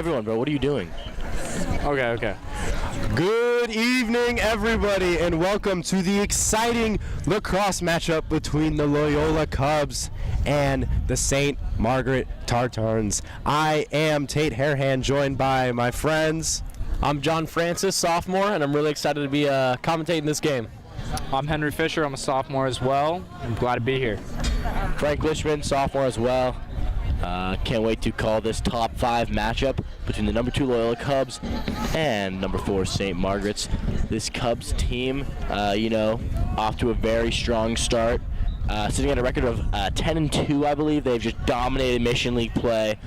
everyone, bro. What are you doing? Okay. Good evening, everybody, and welcome to the exciting lacrosse matchup between the Loyola Cubs and the St. Margaret Tartans. I am Tate Hairhand, joined by my friends. I'm John Francis, sophomore, and I'm really excited to be commentating this game. I'm Henry Fisher. I'm a sophomore as well. I'm glad to be here. Frank Lishman, sophomore as well. Can't wait to call this top 5 matchup between the number 2 Loyola Cubs and number 4 St. Margaret's. This Cubs team, off to a very strong start. Sitting at a record of 10-2, I believe. They've just dominated Mission League play,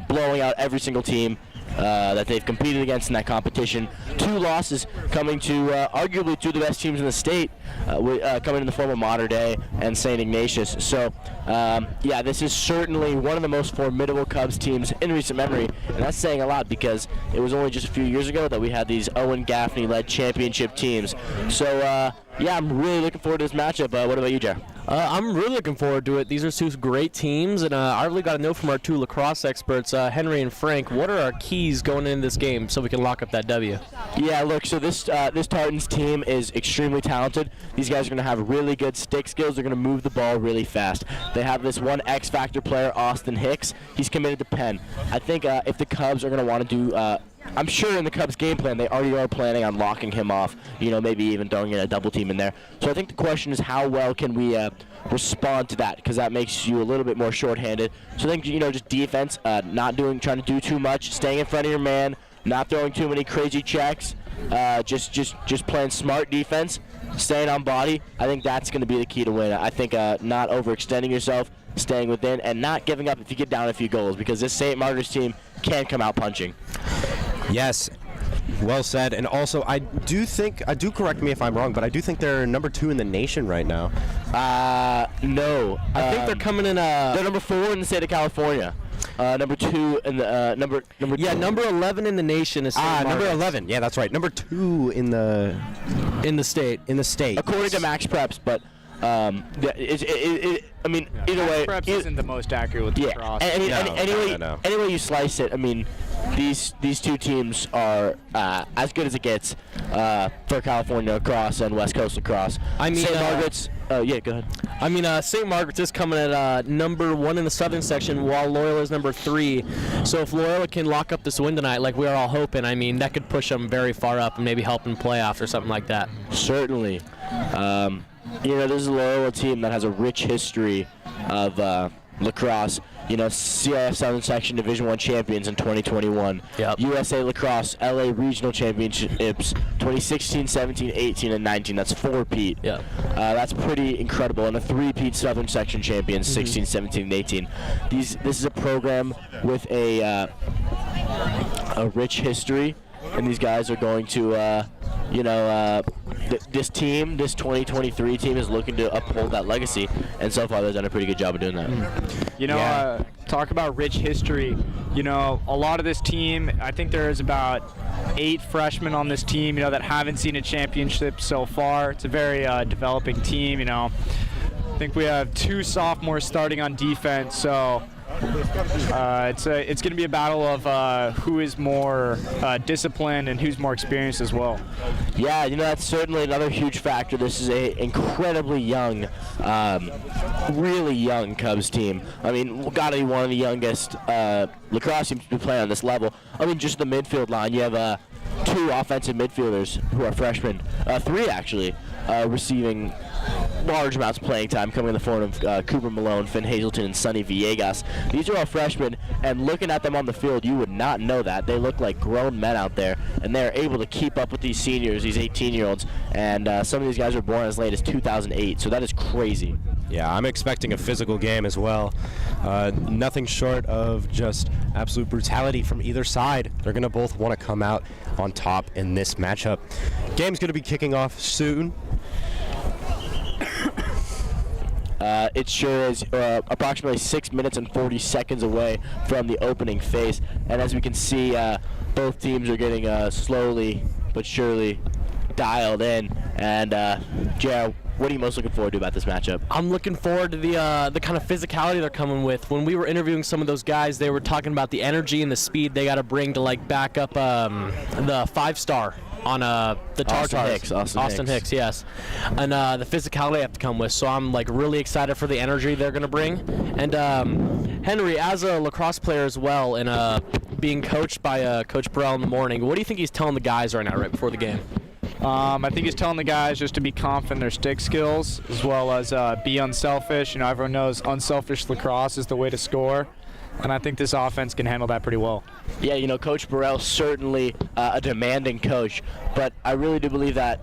blowing out every single team that they've competed against in that competition. 2 losses coming to arguably 2 of the best teams in the state, coming in the form of Mater Dei and St. Ignatius. So, this is certainly one of the most formidable Cubs teams in recent memory, and that's saying a lot because it was only just a few years ago that we had these Owen Gaffney-led championship teams. So, I'm really looking forward to this matchup. What about you, Jer? I'm really looking forward to it. These are 2 great teams, and I really got to know from our 2 lacrosse experts, Henry and Frank, what are our keys going into this game so we can lock up that W? Yeah, look, so this Tartans team is extremely talented. These guys are going to have really good stick skills. They're going to move the ball really fast. They have this one X-Factor player, Austin Hicks. He's committed to Penn. I think if the Cubs are going to want to do I'm sure in the Cubs' game plan they already are planning on locking him off, maybe even throwing in a double team in there. So I think the question is how well can we respond to that, because that makes you a little bit more shorthanded. So I think, just defense, trying to do too much, staying in front of your man, not throwing too many crazy checks, just playing smart defense, staying on body. I think that's going to be the key to win. I think not overextending yourself, staying within, and not giving up if you get down a few goals, because this St. Margaret's team can come out punching. Yes, well said. And also, I do correct me if I'm wrong, but I do think they're number 2 in the nation right now. No. I think they're coming in. They're number 4 in the state of California. Number 2 in the number. Yeah, number 11 in the nation is. Number 11. Yeah, that's right. Number 2 in the state. According to Max Preps, but. Either way, Preps isn't the most accurate with lacrosse. Anyway you slice it, these 2 teams are as good as it gets for California lacrosse and West Coast lacrosse. St. Margaret's. Go ahead. St. Margaret's is coming at number 1 in the southern section, while Loyola is number 3. So if Loyola can lock up this win tonight, like we are all hoping, that could push them very far up and maybe help in playoffs or something like that. Certainly. This is a Loyola team that has a rich history of lacrosse. CIF Southern Section Division I champions in 2021. Yep. USA Lacrosse LA Regional Championships 2016, 17, 18, and 19. That's 4-peat. Yeah. That's pretty incredible. And a 3-peat Southern Section champions, 16, 17, and 18. This is a program with a rich history, and these guys are going to, this 2023 team is looking to uphold that legacy, and so far they've done a pretty good job of doing that. Talk about rich history. A lot of this team, I think there is about 8 freshmen on this team, that haven't seen a championship so far. It's a very developing team, I think we have 2 sophomores starting on defense, so it's going to be a battle of who is more disciplined and who's more experienced as well. Yeah, that's certainly another huge factor. This is a incredibly young, really young Cubs team. Got to be one of the youngest lacrosse teams to be playing on this level. Just the midfield line. You have 2 offensive midfielders who are freshmen, 3 actually, receiving large amounts of playing time, coming in the form of Cooper Malone, Finn Hazelton, and Sonny Villegas. These are all freshmen, and looking at them on the field, you would not know that. They look like grown men out there, and they're able to keep up with these seniors, these 18-year-olds, and some of these guys were born as late as 2008, so that is crazy. Yeah, I'm expecting a physical game as well. Nothing short of just absolute brutality from either side. They're going to both want to come out on top in this matchup. Game's going to be kicking off soon. It sure is approximately 6 minutes and 40 seconds away from the opening phase. And as we can see, both teams are getting slowly but surely dialed in. And Jared, What are you most looking forward to about this matchup? I'm looking forward to the kind of physicality they're coming with. When we were interviewing some of those guys, they were talking about the energy and the speed they got to bring to like back up the 5-star on the Tartars. Austin Hicks, yes. And the physicality they have to come with. So I'm like really excited for the energy they're going to bring. And Henry, as a lacrosse player as well, and being coached by Coach Burrell in the morning, what do you think he's telling the guys right now, right before the game? I think he's telling the guys just to be confident in their stick skills, as well as be unselfish. You know, everyone knows unselfish lacrosse is the way to score, and I think this offense can handle that pretty well. Yeah, you know, Coach Burrell's certainly a demanding coach, but I really do believe that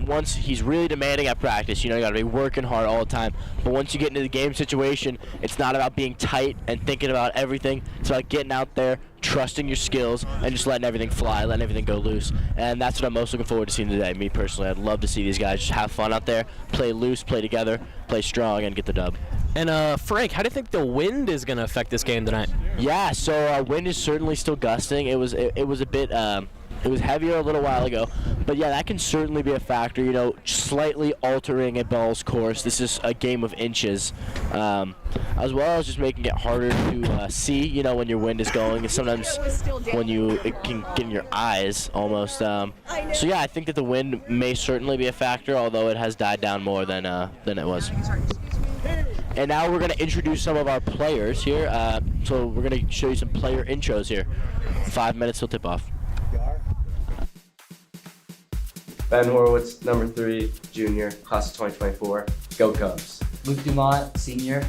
once he's really demanding at practice, you know, you got to be working hard all the time. But once you get into the game situation, it's not about being tight and thinking about everything. It's about getting out there, trusting your skills, and just letting everything fly, letting everything go loose. And that's what I'm most looking forward to seeing today. Me personally, I'd love to see these guys just have fun out there, play loose, play together, play strong, and get the dub. And Frank, how do you think the wind is going to affect this game tonight? Yeah, so wind is certainly still gusting. It was a bit. It was heavier a little while ago, but yeah, that can certainly be a factor. You know, slightly altering a ball's course. This is a game of inches, as well as just making it harder to see. You know, when your wind is going, and sometimes when it can get in your eyes almost. So yeah, I think that the wind may certainly be a factor, although it has died down more than it was. And now we're going to introduce some of our players here. So we're going to show you some player intros here. 5 minutes till tip-off. Ben Horowitz, number 3, junior, class of 2024. Go Cubs. Luke Dumont, senior,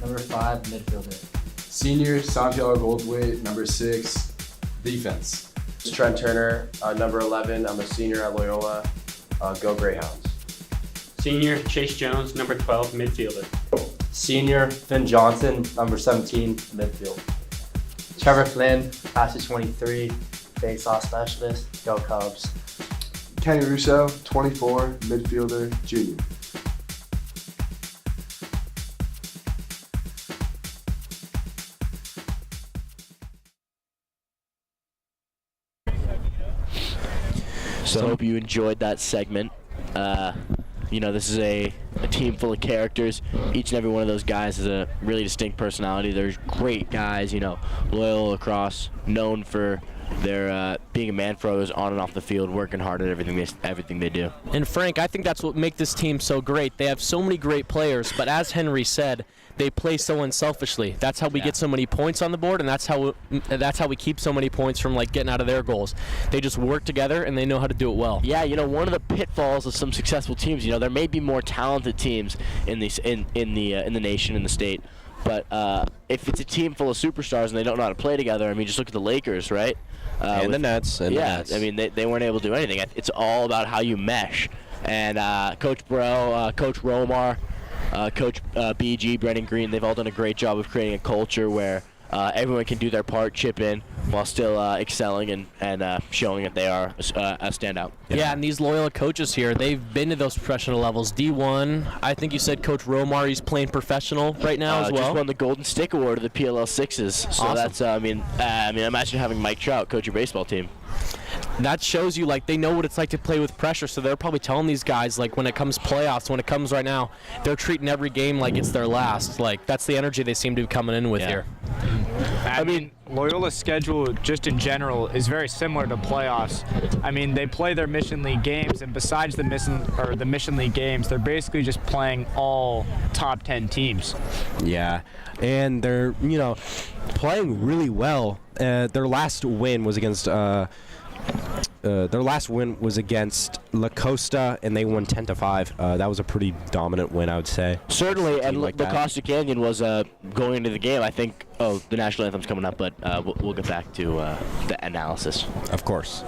number 5, midfielder. Senior, Santiago Goldthwait, number 6, defense. Trent Turner, number 11. I'm a senior at Loyola. Go Greyhounds. Senior, Chase Jones, number 12, midfielder. Senior, Finn Johnson, number 17, midfield. Trevor Flynn, class of 23, face-off specialist. Go Cubs. Kenny Russo, 24, midfielder, junior. So I hope you enjoyed that segment. You know, this is a team full of characters. Each and every one of those guys has a really distinct personality. They're great guys, you know. Loyola Lacrosse, known for their being a man for others on and off the field, working hard at everything they do. And Frank, I think that's what makes this team so great. They have so many great players, but as Henry said, they play so unselfishly. That's how we get so many points on the board, and that's how we keep so many points from like getting out of their goals. They just work together and they know how to do it well. Yeah, you know, one of the pitfalls of some successful teams, you know, there may be more talented teams in the nation, in the state, but if it's a team full of superstars and they don't know how to play together, I mean, just look at the Lakers, right? And the Nets. I mean, they weren't able to do anything. It's all about how you mesh. And Coach Burrell, Coach Romar, Coach BG, Brendan Green, they've all done a great job of creating a culture where everyone can do their part, chip in, while still excelling and showing that they are a standout. Yeah, and these Loyola coaches here, they've been to those professional levels. D1, I think you said Coach Romar, he's playing professional right now as well. Just won the Golden Stick Award of the PLL Sixes. So awesome. That's, I mean, imagine having Mike Trout coach your baseball team. That shows you like they know what it's like to play with pressure, so they're probably telling these guys like when it comes playoffs, when it comes right now, they're treating every game like it's their last. Like that's the energy they seem to be coming in with here. I mean, Loyola's schedule just in general is very similar to playoffs. I mean, they play their Mission League games, and besides the Mission League games, they're basically just playing all top 10 teams. Yeah, and they're, you know, playing really well. Their last win was against La Costa, and they won 10-5. That was a pretty dominant win, I would say. Certainly, and like the Costa Canyon was going into the game. I think. Oh, the national anthem's coming up, but we'll get back to the analysis. Of course.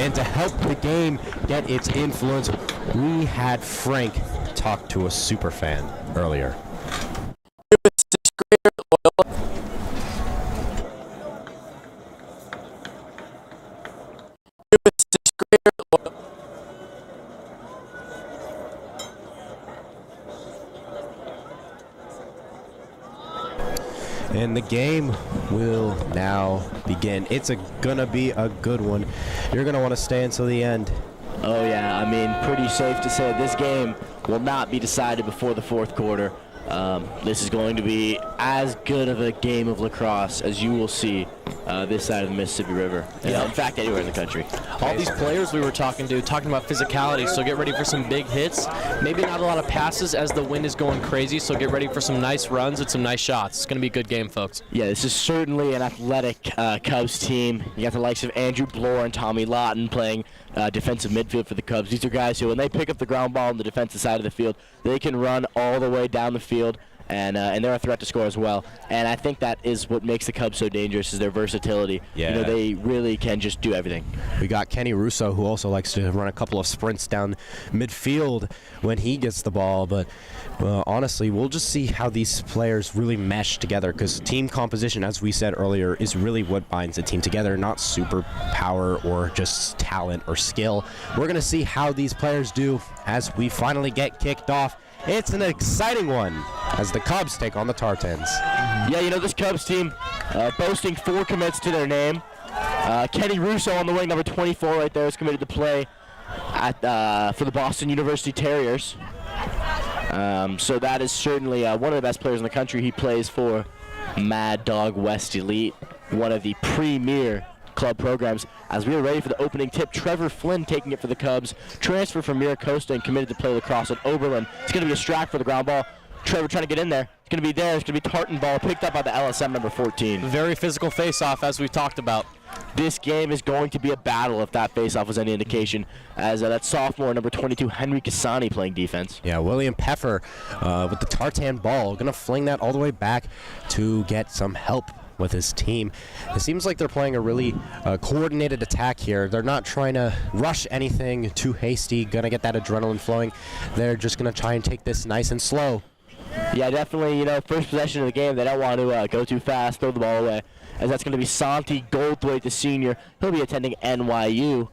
And to help the game get its influence, we had Frank talk to a super fan earlier. And the game will now begin. It's gonna be a good one. You're gonna want to stay until the end. Oh yeah, I mean, pretty safe to say this game will not be decided before the fourth quarter. This is going to be as good of a game of lacrosse as you will see this side of the Mississippi River. Yeah. In fact, anywhere in the country. All these players we were talking about physicality, so get ready for some big hits. Maybe not a lot of passes as the wind is going crazy, so get ready for some nice runs and some nice shots. It's going to be a good game, folks. Yeah, this is certainly an athletic Cubs team. You got the likes of Andrew Bloor and Tommy Lawton playing defensive midfield for the Cubs. These are guys who, when they pick up the ground ball on the defensive side of the field, they can run all the way down the field. And they're a threat to score as well. And I think that is what makes the Cubs so dangerous, is their versatility. Yeah. You know, they really can just do everything. We got Kenny Russo, who also likes to run a couple of sprints down midfield when he gets the ball. But honestly, we'll just see how these players really mesh together, because team composition, as we said earlier, is really what binds a team together, not superpower or just talent or skill. We're going to see how these players do as we finally get kicked off. It's an exciting one as the Cubs take on the Tartans. Yeah, you know, this Cubs team boasting 4 commits to their name. Kenny Russo on the wing, number 24 right there, is committed to play for the Boston University Terriers. So that is certainly one of the best players in the country. He plays for Mad Dog West Elite, one of the premier club programs. As we are ready for the opening tip, Trevor Flynn taking it for the Cubs. Transfer from Miracosta and committed to play lacrosse at Oberlin. It's going to be a strike for the ground ball. Trevor trying to get in there. It's going to be there. It's going to be Tartan ball picked up by the LSM number 14. Very physical face-off, as we've talked about. This game is going to be a battle, if that face-off was any indication, as that sophomore number 22, Henry Cassani, playing defense. Yeah, William Peffer with the tartan ball, going to fling that all the way back to get some help with his team. It seems like they're playing a really coordinated attack here. They're not trying to rush anything too hasty, going to get that adrenaline flowing. They're just going to try and take this nice and slow. Yeah, definitely, you know, first possession of the game, they don't want to go too fast, throw the ball away, as that's going to be Santi Goldthwaite, the senior. He'll be attending NYU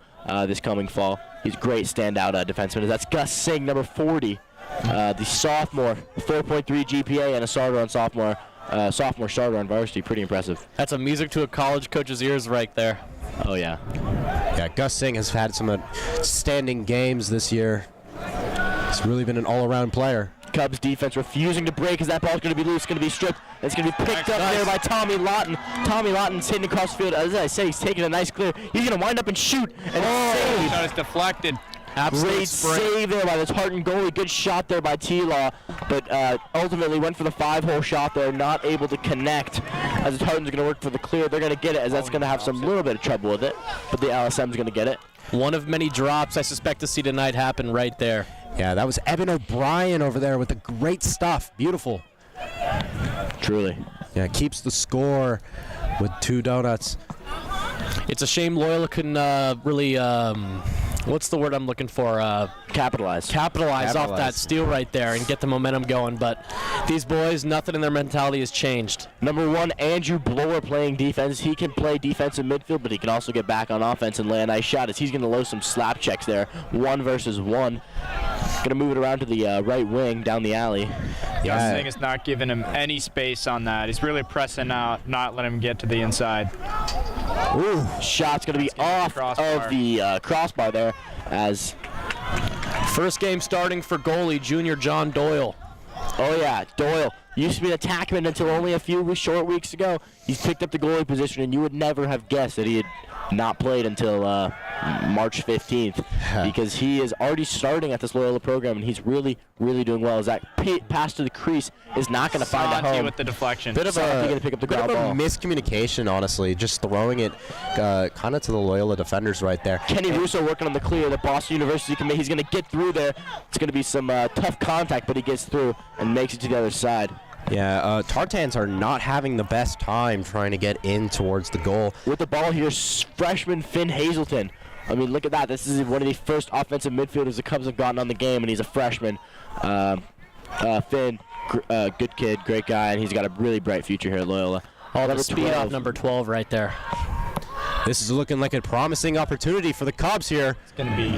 this coming fall. He's a great standout defenseman. That's Gus Singh, number 40, the sophomore, 4.3 GPA and a starter on sophomore starter on Varsity. Pretty impressive. That's a music to a college coach's ears right there. Oh, yeah. Yeah, Gus Singh has had some outstanding games this year. He's really been an all-around player. Cubs defense refusing to break as that ball's going to be loose, going to be stripped. It's going to be picked up there by Tommy Lawton. Tommy Lawton's hitting across the field. As I say, he's taking a nice clear. He's going to wind up and shoot. And save. Shot is deflected. Great save there by the Tartan goalie. Good shot there by T-Law, but ultimately went for the 5-hole shot there, not able to connect. As the Tartans are going to work for the clear, they're going to get it, as that's going to have some little bit of trouble with it, but the LSM's going to get it. One of many drops I suspect to see tonight happen right there. Yeah, that was Evan O'Brien over there with the great stuff. Beautiful. Truly. Yeah, keeps the score with 2 donuts. It's a shame Loyola couldn't really, what's the word I'm looking for? Capitalize off that steal right there and get the momentum going. But these boys, nothing in their mentality has changed. Number 1, Andrew Blower playing defense. He can play defensive midfield, but he can also get back on offense and lay a nice shot, as he's going to load some slap checks there. 1 versus 1. Going to move it around to the right wing down the alley. Gus Singh is not giving him any space on that. He's really pressing out, not letting him get to the inside. Ooh, shot's going to be off of the crossbar there, as first game starting for goalie junior John Doyle. Oh yeah, Doyle used to be an attackman until only a few short weeks ago. He's picked up the goalie position, and you would never have guessed that he had not played until March 15th, because he is already starting at this Loyola program, and he's really, really doing well. As that pass to the crease is not going to find a home. With the deflection. Bit of a pick up the ground ball. miscommunication, honestly, just throwing it kind of to the Loyola defenders right there. Kenny Russo working on the clear. The Boston University commit. He's going to get through there. It's going to be some tough contact, but he gets through and makes it to the other side. Yeah, Tartans are not having the best time trying to get in towards the goal. With the ball here, freshman Finn Hazelton I mean, look at that. This is one of the first offensive midfielders the Cubs have gotten on the game, and he's a freshman. Finn, good kid, great guy, and he's got a really bright future here at Loyola. All the speed off number 12 right there. This is looking like a promising opportunity for the Cubs here. It's going to be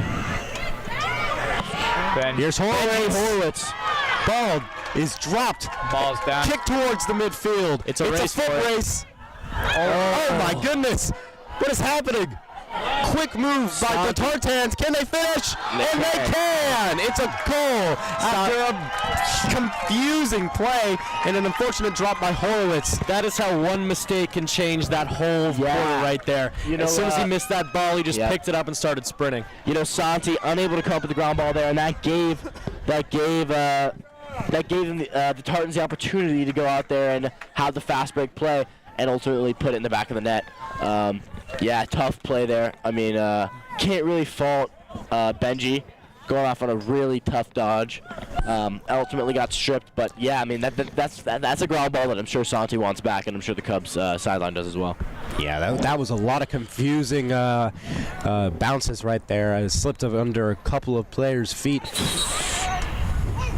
Ben. Here's Horowitz. Ball is dropped. Ball's down. Kick towards the midfield. It's a race foot for it. race. Oh my goodness. What is happening? Quick move by the Tartans. Can they finish? And they can. It's a goal after a confusing play and an unfortunate drop by Horowitz. That is how one mistake can change that whole quarter right there. You know, as soon as he missed that ball, he just picked it up and started sprinting. You know, Santi unable to come up with the ground ball there, and that gave them the Tartans the opportunity to go out there and have the fast break play and ultimately put it in the back of the net. Yeah, tough play there. I mean, can't really fault Benji going off on a really tough dodge. Ultimately got stripped, but yeah, I mean that's a ground ball that I'm sure Santi wants back, and I'm sure the Cubs sideline does as well. Yeah, that was a lot of confusing bounces right there. I slipped under a couple of players' feet.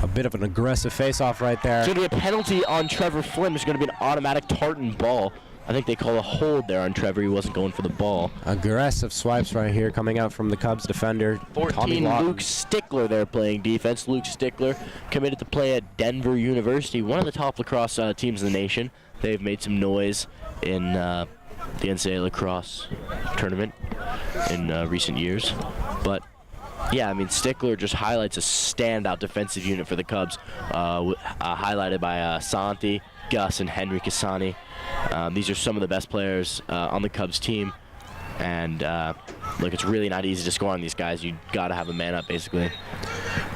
A bit of an aggressive face-off right there. It's going to be a penalty on Trevor Flynn. It's going to be an automatic Tartan ball. I think they call a hold there on Trevor. He wasn't going for the ball. Aggressive swipes right here coming out from the Cubs defender. 14, Luke Stickler there playing defense. Luke Stickler committed to play at Denver University, one of the top lacrosse teams in the nation. They've made some noise in the NCAA lacrosse tournament in recent years. But yeah, I mean, Stickler just highlights a standout defensive unit for the Cubs, highlighted by Santi, Gus, and Henry Casani. These are some of the best players on the Cubs team. And look, it's really not easy to score on these guys. You got to have a man up, basically.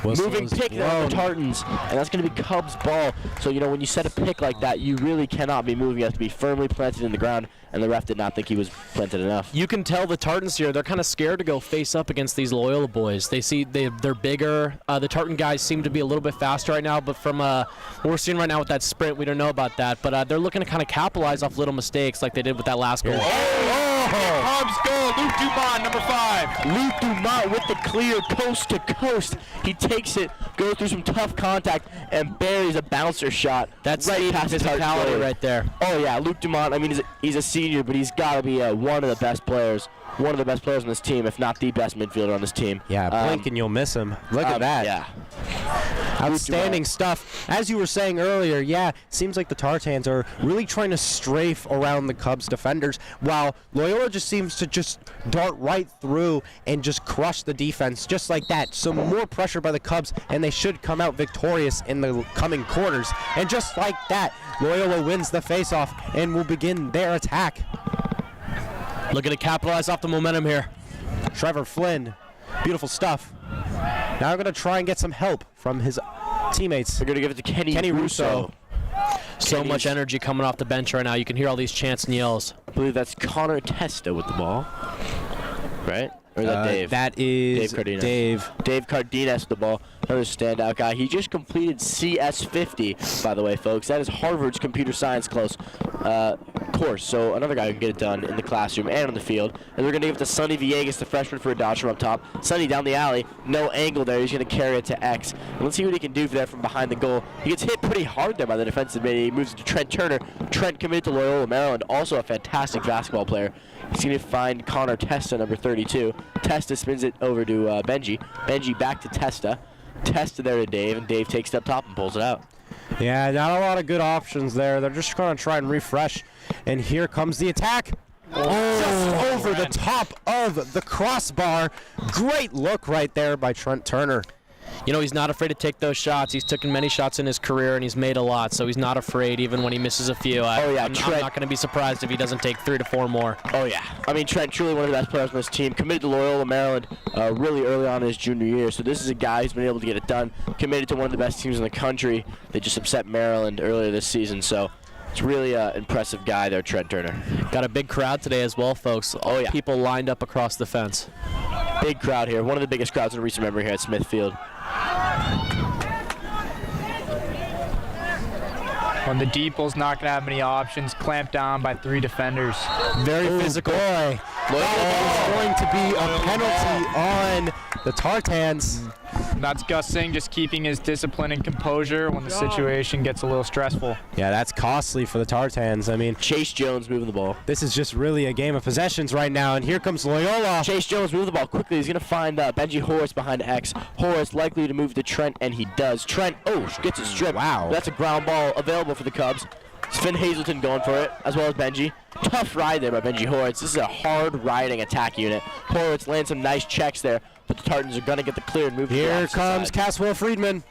Moving pick there on the Tartans, and that's going to be Cubs ball. So, you know, when you set a pick like that, you really cannot be moving. You have to be firmly planted in the ground, and the ref did not think he was planted enough. You can tell the Tartans here, they're kind of scared to go face up against these Loyola boys. They see they're bigger. The Tartan guys seem to be a little bit faster right now, but from what we're seeing right now with that sprint, we don't know about that. But they're looking to kind of capitalize off little mistakes like they did with that last goal. Cubs goal, Luke Dumont, number 5. Luke Dumont with the clear coast to coast. He takes it, goes through some tough contact, and buries a bouncer shot. That's right past his physicality right there. Oh yeah, Luke Dumont. I mean, he's a senior, but he's got to be one of the best players. One of the best players on this team, if not the best midfielder on this team. Yeah, blink and you'll miss him. Look at that. Yeah. Outstanding stuff. As you were saying earlier, yeah, seems like the Tartans are really trying to strafe around the Cubs defenders, while Loyola just seems to just dart right through and just crush the defense just like that. Some more pressure by the Cubs, and they should come out victorious in the coming quarters. And just like that, Loyola wins the faceoff and will begin their attack. Looking to capitalize off the momentum here. Trevor Flynn, beautiful stuff. Now I'm going to try and get some help from his teammates. We're going to give it to Kenny Russo. So much energy coming off the bench right now. You can hear all these chants and yells. I believe that's Connor Testa with the ball. Right? Or is that Dave? That is Dave Cardenas. Dave Cardenas with the ball. Another standout guy. He just completed CS50, by the way, folks. That is Harvard's computer science course. So another guy who can get it done in the classroom and on the field. And we're going to give it to Sonny Villegas, the freshman, for a dodge from up top. Sonny down the alley. No angle there. He's going to carry it to X. And let's see what he can do for that from behind the goal. He gets hit pretty hard there by the defensive mid. He moves to Trent Turner. Trent committed to Loyola, Maryland. Also a fantastic basketball player. He's going to find Connor Testa, number 32. Testa spins it over to Benji. Benji back to Testa. Testa there to Dave, and Dave takes it up top and pulls it out. Yeah, not a lot of good options there. They're just going to try and refresh. And here comes the attack. Just over the top of the crossbar. Great look right there by Trent Turner. You know, he's not afraid to take those shots. He's taken many shots in his career, and he's made a lot, so he's not afraid even when he misses a few. I'm not going to be surprised if he doesn't take 3 to 4 more. Oh, yeah. I mean, Trent, truly one of the best players on this team. Committed to Loyola, Maryland really early on in his junior year, so this is a guy who's been able to get it done. Committed to one of the best teams in the country. They just upset Maryland earlier this season, so it's really an impressive guy there, Trent Turner. Got a big crowd today as well, folks. Oh, yeah. People lined up across the fence. Big crowd here. One of the biggest crowds in recent memory here at Smithfield. When the Deeple's not going to have many options, clamped down by 3 defenders. Very physical. Boy. That is going to be a penalty on the Tartans. That's Gus Singh just keeping his discipline and composure when the situation gets a little stressful. Yeah, that's costly for the Tartans. I mean, Chase Jones moving the ball. this is just really a game of possessions right now, and here comes Loyola. Chase Jones moving the ball quickly. He's going to find Benji Horace behind X. Horace likely to move to Trent, and he does. Trent, gets a strip. Wow. That's a ground ball available for the Cubs. It's Finn Hazelton going for it, as well as Benji. Tough ride there by Benji Horace. This is a hard-riding attack unit. Horace lands some nice checks there, but the Tartans are going to get the clear and move to the Here opposite comes side. Caswell Friedman.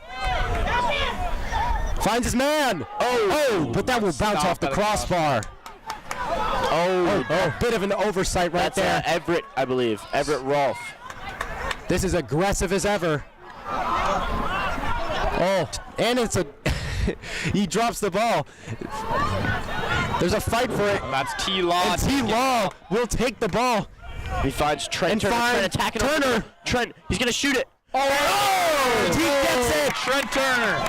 Finds his man. But that will bounce off the crossbar. A bit of an oversight right That's there. Everett, I believe. Everett Rolfe. This is aggressive as ever. And it's a... he drops the ball. There's a fight for it. That's T-Law. And T-Law will take the ball. He finds Trent And Turner. find Trent attacking Turner. Trent, he's going to shoot it. He gets it. Trent Turner.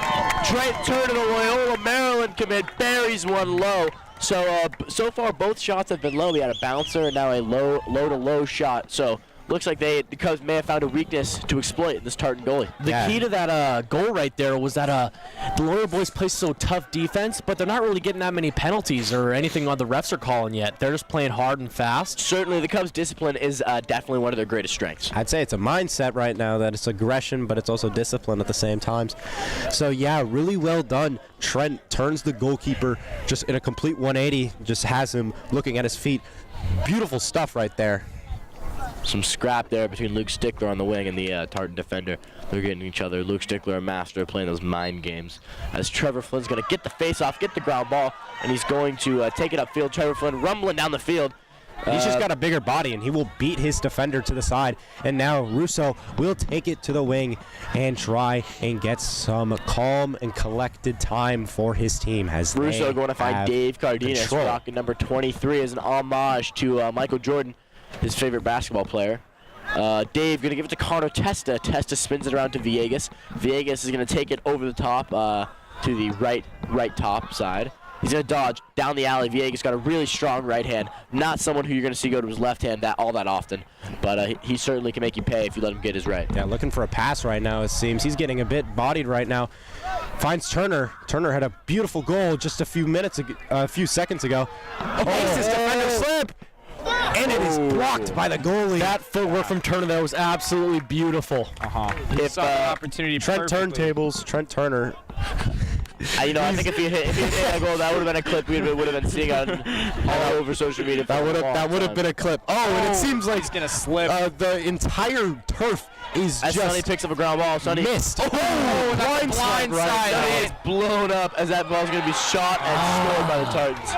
Trent Turner, the Loyola, Maryland commit, buries one low. So far, both shots have been low. We had a bouncer and now a low-to-low shot. So looks like the Cubs may have found a weakness to exploit in this Tartan goalie. The key to that goal right there was that the Loyola boys play so tough defense, but they're not really getting that many penalties or anything on the refs are calling yet. They're just playing hard and fast. Certainly, the Cubs' discipline is definitely one of their greatest strengths. I'd say it's a mindset right now that it's aggression, but it's also discipline at the same time. So, yeah, really well done. Trent turns the goalkeeper just in a complete 180, just has him looking at his feet. Beautiful stuff right there. Some scrap there between Luke Stickler on the wing and the Tartan defender. They're getting each other. Luke Stickler, a master of playing those mind games. As Trevor Flynn's going to get the face-off, get the ground ball, and he's going to take it upfield. Trevor Flynn rumbling down the field. He's just got a bigger body, and he will beat his defender to the side. And now Russo will take it to the wing and try and get some calm and collected time for his team. As Russo going to find Dave Cardenas, control. rocking number 23 as an homage to Michael Jordan, his favorite basketball player. Dave going to give it to Connor Testa. Testa spins it around to Villegas. Villegas is going to take it over the top to the right top side. He's going to dodge down the alley. Villegas got a really strong right hand. Not someone who you're going to see go to his left hand all that often, but he certainly can make you pay if you let him get his right. Yeah, looking for a pass right now, it seems. He's getting a bit bodied right now. Finds Turner. Turner had a beautiful goal just a few seconds ago. This defender slip! And it is blocked by the goalie. That footwork from Turner there was absolutely beautiful. If Saw the opportunity Trent perfectly. turntables. Trent Turner. I think if he hit that goal, that would have been a clip we would have been seeing all over social media. That would have been a clip. And it seems like He's gonna slip. the entire turf is As Sonny just picks up a ground ball, Sonny missed. blind slide right Sonny now. is blown up as that ball's going to be shot and scored by the Tartans.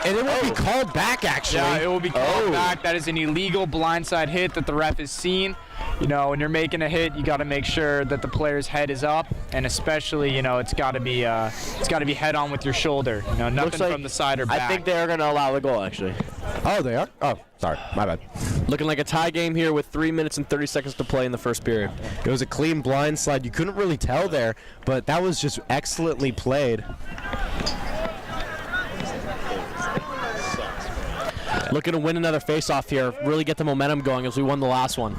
And it will be called back, actually. Yeah, it will be called back. That is an illegal blindside hit that the ref has seen. You know, when you're making a hit, you got to make sure that the player's head is up, and especially, you know, it's got to be head on with your shoulder. You know, nothing like, from the side or back. I think they're going to allow the goal, actually. Oh, they are? Oh, sorry. My bad. Looking like a tie game here with 3 minutes and 30 seconds to play in the first period. It was a clean blind slide. You couldn't really tell there, but that was just excellently played. Looking to win another face-off here, really get the momentum going as we won the last one.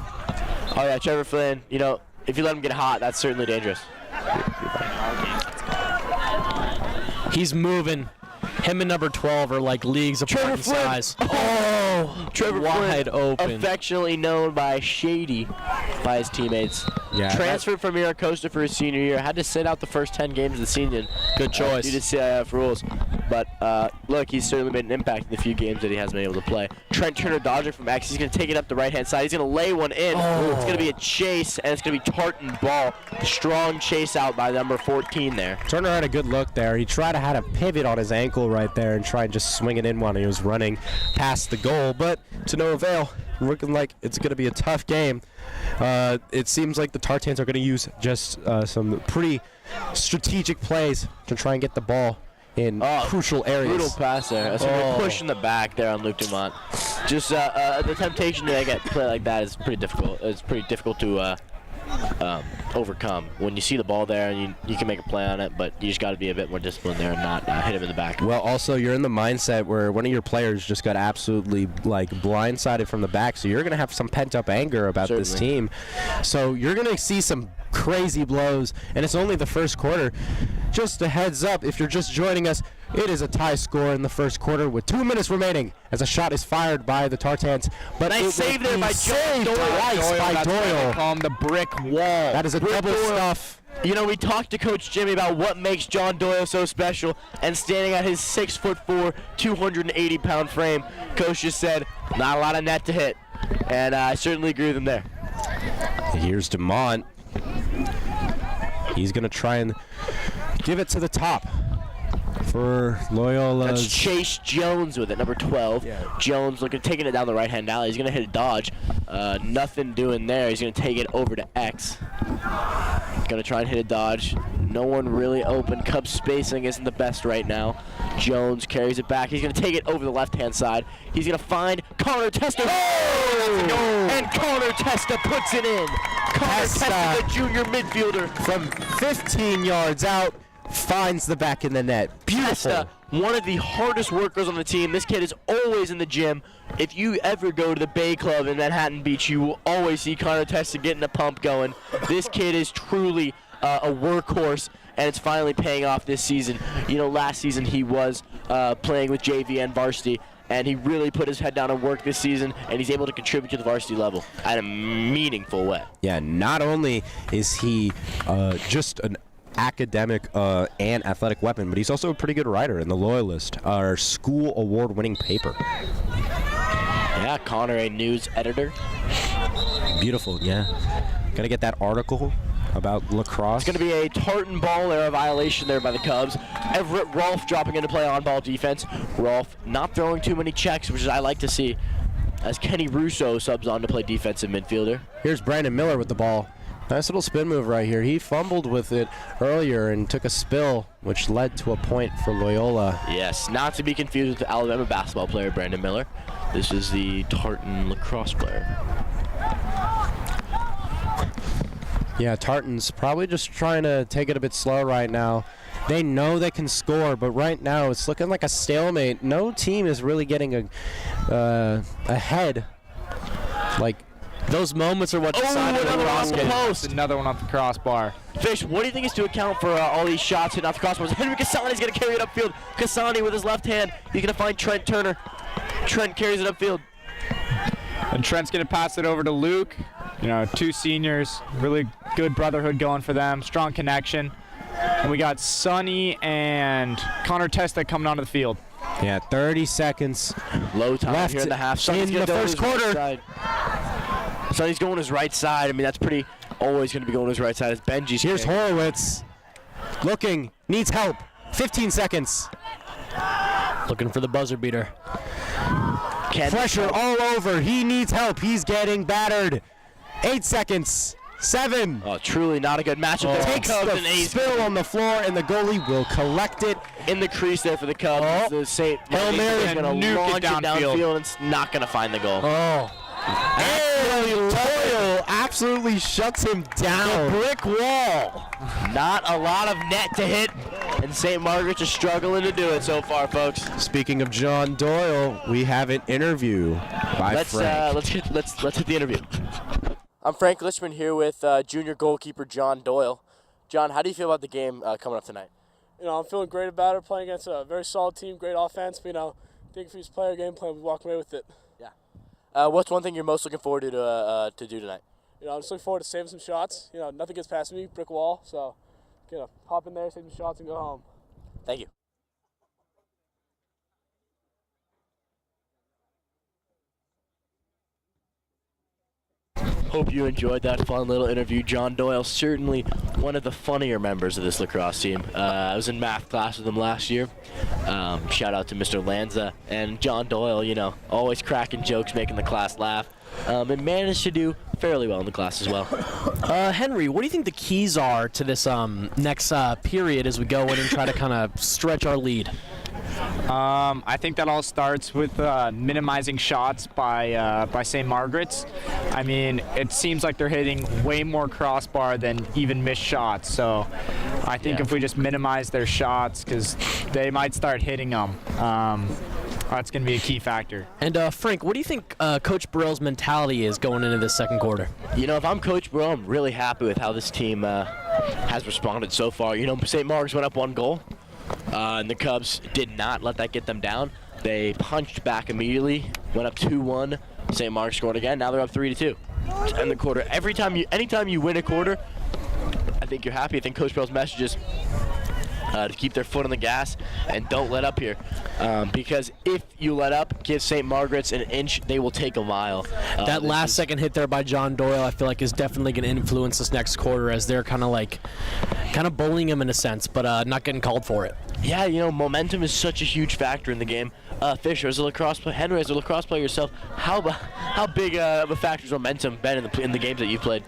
Oh, yeah, Trevor Flynn, you know, if you let him get hot, that's certainly dangerous. He's moving. Him and number 12 are like leagues apart in size. Trevor Wide Flynn, open. affectionately known by Shady by his teammates. Yeah, Transferred from Miracosta for his senior year. Had to sit out the first 10 games of the season. Good choice. Due to CIF rules. But look, he's certainly made an impact in the few games that he hasn't been able to play. Trent Turner dodging from X. He's going to take it up the right-hand side. He's going to lay one in. It's going to be a chase, and it's going to be Tartan ball. Strong chase out by number 14 there. Turner had a good look there. He tried to have a pivot on his ankle right there and try and just swing it in when he was running past the goal, but to no avail. Looking like it's going to be a tough game. It seems like the Tartans are going to use just some pretty strategic plays to try and get the ball in crucial areas. Brutal pass there. That's a push in the back there on Luke Dumont. Just the temptation to get play like that is pretty difficult. It's pretty difficult to overcome. When you see the ball there, and you can make a play on it, but you just got to be a bit more disciplined there and not hit him in the back. Well, also, you're in the mindset where one of your players just got absolutely, like, blindsided from the back, so you're going to have some pent-up anger about this team. So you're going to see some crazy blows, and it's only the first quarter. Just a heads up, if you're just joining us, it is a tie score in the first quarter with 2 minutes remaining as a shot is fired by the Tartans. But nice save there by Doyle. By Doyle. Call him the brick wall. That is a double stuff. You know, we talked to Coach Jimmy about what makes John Doyle so special, and standing at his 6'4", 280-pound frame, Coach just said, not a lot of net to hit. And I certainly agree with him there. Here's DeMont. He's going to try and give it to the top for Loyola. That's Chase Jones with it, number 12. Yeah. Jones taking it down the right-hand alley. He's going to hit a dodge. Nothing doing there. He's going to take it over to X. Going to try and hit a dodge. No one really open. Cubs spacing isn't the best right now. Jones carries it back. He's going to take it over the left-hand side. He's going to find Connor Testa. Oh! And Connor Testa puts it in. Connor Testa, the junior midfielder. From 15 yards out, finds the back in the net. Beautiful. Testa, one of the hardest workers on the team. This kid is always in the gym. If you ever go to the Bay Club in Manhattan Beach, you will always see Connor Testa getting the pump going. This kid is truly a workhorse, and it's finally paying off this season. You know, last season he was playing with JV and Varsity, and he really put his head down and worked this season, and he's able to contribute to the varsity level in a meaningful way. Yeah, not only is he just an academic and athletic weapon, but he's also a pretty good writer in the Loyalist, our school award-winning paper. Yeah, Connor, a news editor. Beautiful, yeah. Gotta get that article about lacrosse. It's going to be a Tartan ball error violation there by the Cubs. Everett Rolfe dropping into play on-ball defense. Rolfe not throwing too many checks, which I like to see, as Kenny Russo subs on to play defensive midfielder. Here's Brandon Miller with the ball. Nice little spin move right here. He fumbled with it earlier and took a spill, which led to a point for Loyola. Yes, not to be confused with the Alabama basketball player, Brandon Miller. This is the Tartan lacrosse player. Yeah, Tartan's probably just trying to take it a bit slow right now. They know they can score, but right now it's looking like a stalemate. No team is really getting ahead. Like, those moments are what decided another one off the post. Another one off the crossbar. Fish, what do you think is to account for all these shots hitting off the crossbars? Henry Cassani's going to carry it upfield. Cassani with his left hand. He's going to find Trent Turner. Trent carries it upfield. And Trent's going to pass it over to Luke. You know, two seniors, really good brotherhood going for them, strong connection. And we got Sonny and Connor Testa coming onto the field. Yeah, 30 seconds low time left here in the half. Sonny's in the first quarter. Right, Sonny's going his right side. I mean, that's pretty always going to be going his right side. It's Benji's. Here's Horowitz. Looking, needs help. 15 seconds. Looking for the buzzer beater. Pressure all over. He needs help. He's getting battered. 8 seconds. 7. Oh, truly not a good matchup. Takes the spill on the floor, and the goalie will collect it in the crease there for the Cubs. Oh. The St. Hail Mary is going to launch it downfield, and it's not going to find the goal. Oh. And Doyle absolutely shuts him down. The brick wall. Not a lot of net to hit, and St. Margaret's are struggling to do it so far, folks. Speaking of John Doyle, we have an interview by Frank. Let's hit the interview. I'm Frank Lichman here with junior goalkeeper John Doyle. John, how do you feel about the game coming up tonight? You know, I'm feeling great about it, playing against a very solid team, great offense. But, you know, I think if he's player game plan, we walk away with it. Yeah. What's one thing you're most looking forward to do tonight? You know, I'm just looking forward to saving some shots. You know, nothing gets past me, brick wall. So, you know, hop in there, save some shots, and go home. Thank you. Hope you enjoyed that fun little interview. John Doyle, certainly one of the funnier members of this lacrosse team. I was in math class with him last year. Shout out to Mr. Lanza. And John Doyle, you know, always cracking jokes, making the class laugh. And managed to do fairly well in the class as well. Henry, what do you think the keys are to this next period as we go in and try to kind of stretch our lead? I think that all starts with minimizing shots by St. Margaret's. I mean, it seems like they're hitting way more crossbar than even missed shots. So I think if we just minimize their shots, because they might start hitting them, that's going to be a key factor. And Frank, what do you think Coach Burrell's mentality is going into this second quarter? You know, if I'm Coach Burrell, I'm really happy with how this team has responded so far. You know, St. Mark's went up 1 goal, and the Cubs did not let that get them down. They punched back immediately, went up 2-1. St. Mark's scored again. Now they're up 3-2 to end the quarter. Anytime you win a quarter, I think you're happy. I think Coach Burrell's message is to keep their foot on the gas and don't let up here, because if you let up, give St. Margaret's an inch, they will take a mile. That last second hit there by John Doyle, I feel like, is definitely going to influence this next quarter, as they're kind of bullying him in a sense, but not getting called for it. Yeah, you know, momentum is such a huge factor in the game. Fisher, as a lacrosse player, Henry, as a lacrosse player yourself, how big of a factor has momentum been in the games that you've played?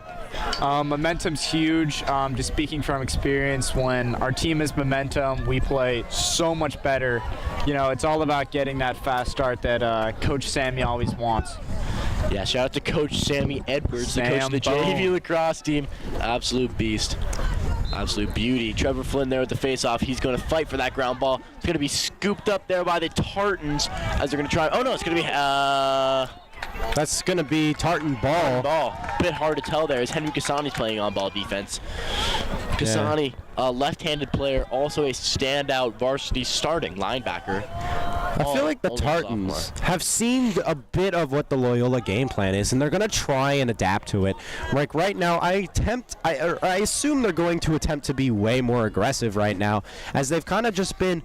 Momentum's huge. Just speaking from experience, when our team has momentum, we play so much better. You know, it's all about getting that fast start that Coach Sammy always wants. Yeah, shout out to Coach Sammy Edwards, the coach of the JV lacrosse team. Absolute beast. Absolute beauty. Trevor Flynn there with the face-off. He's going to fight for that ground ball. It's going to be scooped up there by the Tartans as they're going to try. Oh, no, it's going to be... That's going to be Tartan ball. A bit hard to tell there as Henry Kasani's playing on-ball defense. Kasani, a left-handed player, also a standout varsity starting linebacker. I feel like the Tartans have seen a bit of what the Loyola game plan is, and they're going to try and adapt to it. Like right now, I assume they're going to attempt to be way more aggressive right now, as they've kind of just been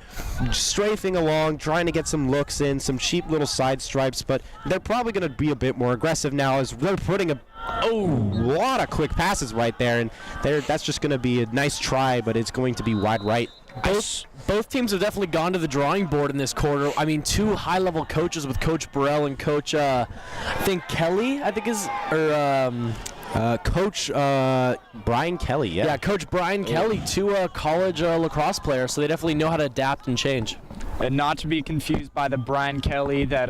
strafing along, trying to get some looks in, some cheap little side stripes, but they're probably going to be a bit more aggressive now, as they're putting a lot of quick passes right there, and that's just going to be a nice try, but it's going to be wide right. Both teams have definitely gone to the drawing board in this quarter. I mean, 2 high-level coaches with Coach Burrell and Coach, I think Kelly, Coach Brian Kelly, yeah. Yeah, Coach Brian Kelly, 2 college lacrosse players, so they definitely know how to adapt and change. And not to be confused by the Brian Kelly that,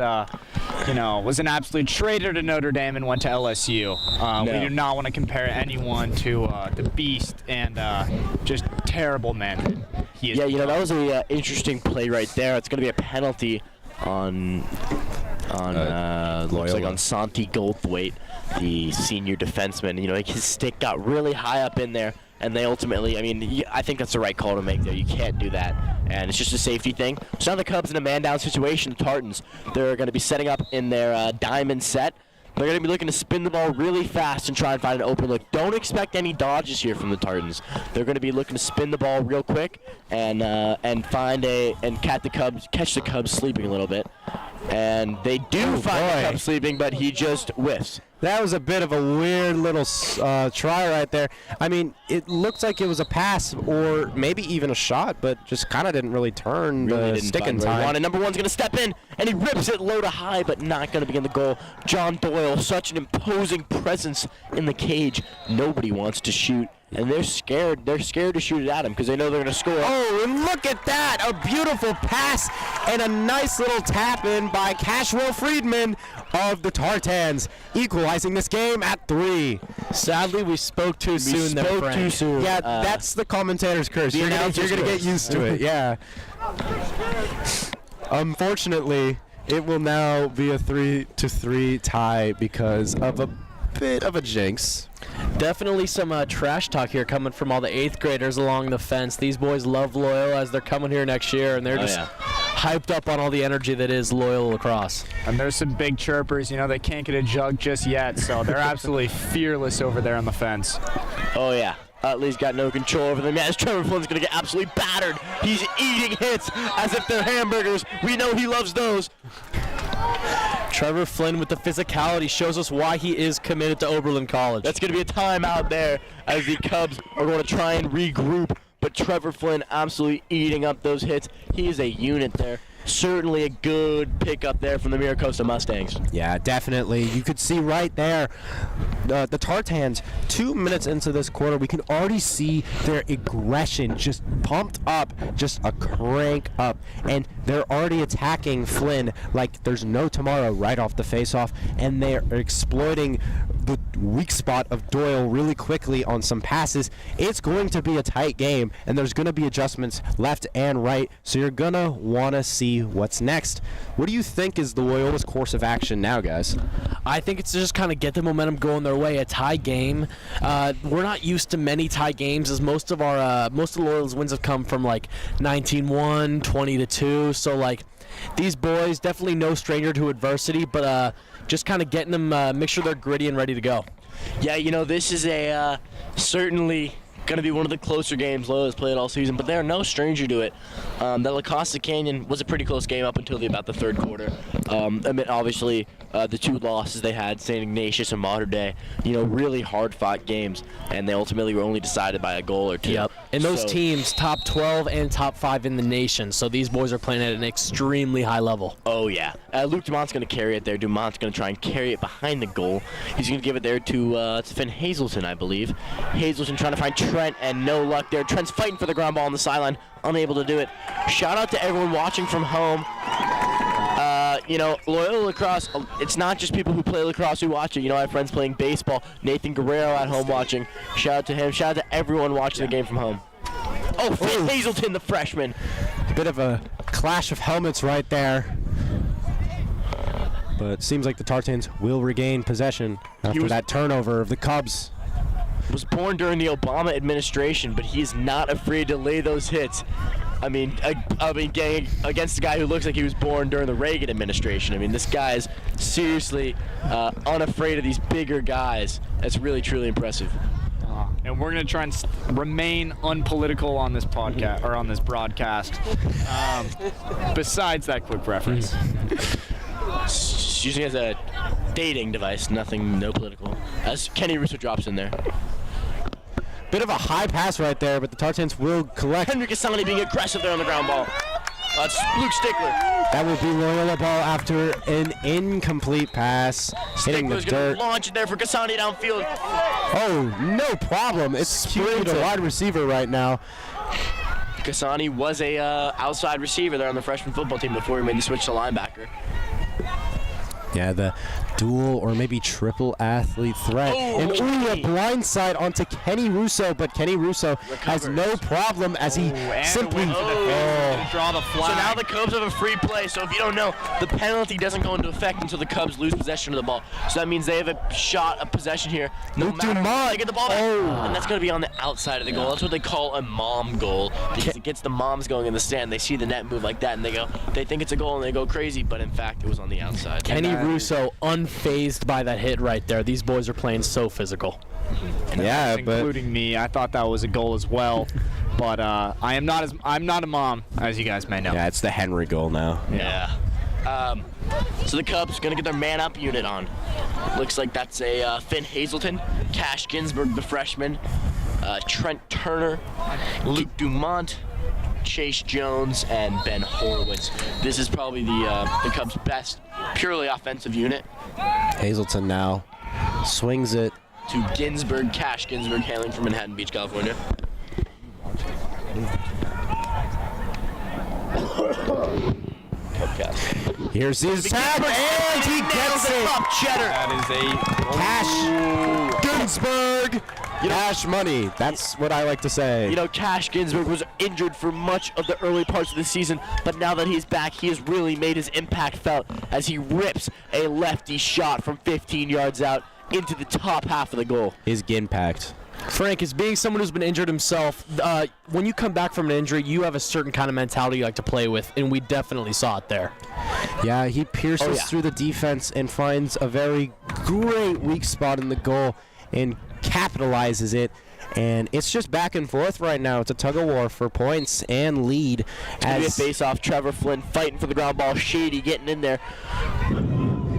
was an absolute traitor to Notre Dame and went to LSU. We do not want to compare anyone to the beast and just terrible man. Yeah, you know, that was a interesting play right there. It's going to be a penalty on looks like on Santi Goldthwaite, the senior defenseman. You know, like his stick got really high up in there, and they ultimately, I mean, I think that's the right call to make there. You can't do that, and it's just a safety thing. So now the Cubs in a man-down situation. The Tartans, they're going to be setting up in their diamond set. They're going to be looking to spin the ball really fast and try and find an open look. Don't expect any dodges here from the Tartans. They're going to be looking to spin the ball real quick and catch the Cubs sleeping a little bit. And they do find the Cubs sleeping, but he just whiffs. That was a bit of a weird little try right there. I mean, it looks like it was a pass or maybe even a shot, but just kind of didn't really turn the stick in time. And number 1's going to step in, and he rips it low to high, but not going to be in the goal. John Doyle, such an imposing presence in the cage. Nobody wants to shoot, and they're scared. They're scared to shoot it at him because they know they're going to score. Oh, and look at that! A beautiful pass and a nice little tap in by Cashwell Friedman of the Tartans, equalizing this game at 3. Sadly, we spoke too soon there, Frank. Too soon. Yeah, that's the commentator's curse. You're going to get used to it, yeah. Unfortunately, it will now be a 3-3 tie because of a bit of a jinx. Definitely some trash talk here coming from all the 8th graders along the fence. These boys love Loyola as they're coming here next year, and they're hyped up on all the energy that is Loyola lacrosse. And there's some big chirpers. You know, they can't get a jug just yet, so they're absolutely fearless over there on the fence. Oh, yeah. Utley's got no control over them. As Trevor Flynn's going to get absolutely battered. He's eating hits as if they're hamburgers. We know he loves those. Trevor Flynn with the physicality shows us why he is committed to Oberlin College. That's going to be a timeout there as the Cubs are going to try and regroup. But Trevor Flynn absolutely eating up those hits. He is a unit there. Certainly a good pickup there from the Miracosta Mustangs. Yeah, definitely. You could see right there the Tartans, 2 minutes into this quarter, we can already see their aggression just pumped up, just a crank up, and they're already attacking Flynn like there's no tomorrow right off the face-off, and they're exploiting the weak spot of Doyle really quickly on some passes. It's going to be a tight game, and there's going to be adjustments left and right, so you're going to want to see what's next. What do you think is the Loyola's course of action now, guys? I think it's just kind of get the momentum going their way. A tie game. We're not used to many tie games, as most of Loyola's wins have come from like 19-1, 20-2. So like these boys definitely no stranger to adversity, but just kind of getting them, make sure they're gritty and ready to go. Yeah, this is a certainly going to be one of the closer games Loyola's played all season, but they're no stranger to it. The Lacrosse Canyon was a pretty close game up until about the third quarter. Obviously, the two losses they had, St. Ignatius and Mater Dei, really hard-fought games, and they ultimately were only decided by a goal or two. Yep. And those teams, top 12 and top 5 in the nation, so these boys are playing at an extremely high level. Oh, yeah. Luke Dumont's going to carry it there. Dumont's going to try and carry it behind the goal. He's going to give it there to Finn Hazelton, I believe. Hazelton trying to find Trent, and no luck there. Trent's fighting for the ground ball on the sideline, unable to do it. Shout out to everyone watching from home. Loyola Lacrosse, it's not just people who play lacrosse who watch it. I have friends playing baseball. Nathan Guerrero at home watching. Shout out to him. Shout out to everyone watching the game from home. Oh, Finn Hazelton, the freshman. Bit of a clash of helmets right there. But it seems like the Tartans will regain possession after that turnover of the Cubs. Was born during the Obama administration, but he is not afraid to lay those hits. Getting against a guy who looks like he was born during the Reagan administration. This guy is seriously unafraid of these bigger guys. That's really, truly impressive. And we're going to try and remain unpolitical on this podcast or on this broadcast. Besides that quick reference. It's using it as a dating device, no political. As Kenny Russo drops in there. Bit of a high pass right there, but the Tartans will collect. Henry Cassani being aggressive there on the ground ball. That's Luke Stickler. That will be Loyola ball after an incomplete pass. Hitting the Stickler's dirt. going to launch it there for Cassani downfield. Oh, no problem. It's sprayed to wide receiver right now. Cassani was a outside receiver there on the freshman football team before he made the switch to linebacker. Yeah, the dual or maybe triple athlete threat. And a blindside onto Kenny Russo, but Kenny Russo has no problem as he simply draw the flag. So now the Cubs have a free play. So if you don't know, the penalty doesn't go into effect until the Cubs lose possession of the ball. So that means they have a shot of possession here. No matter what, they get the ball back. And that's going to be on the outside of the goal. That's what they call a mom goal, because it gets the moms going in the stand. They see the net move like that, and they think it's a goal, and they go crazy. But in fact, it was on the outside. Kenny Russo unfazed by that hit right there. These boys are playing so physical. Yeah, including me. I thought that was a goal as well, but I'm not a mom, as you guys may know. Yeah, it's the Henry goal now. Yeah. So the Cubs going to get their man-up unit on. Looks like that's a Finn Hazelton, Cash Ginsburg, the freshman, Trent Turner, Luke Dumont, Chase Jones, and Ben Horowitz. This is probably the Cubs' best purely offensive unit. Hazelton now swings it to Ginsburg, Cash Ginsburg, hailing from Manhattan Beach, California. Here's his tap, and he gets it. Cheddar. That is Cash Ginsburg. Cash money. That's what I like to say. Cash Ginsburg was injured for much of the early parts of the season, but now that he's back, he has really made his impact felt as he rips a lefty shot from 15 yards out into the top half of the goal. His impact. Frank, as being someone who's been injured himself, when you come back from an injury, you have a certain kind of mentality you like to play with, and we definitely saw it there. Yeah, he pierces through the defense and finds a very great weak spot in the goal and capitalizes it. And it's just back and forth right now. It's a tug-of-war for points and lead. It's going to be a face-off. Trevor Flynn fighting for the ground ball. Shady getting in there.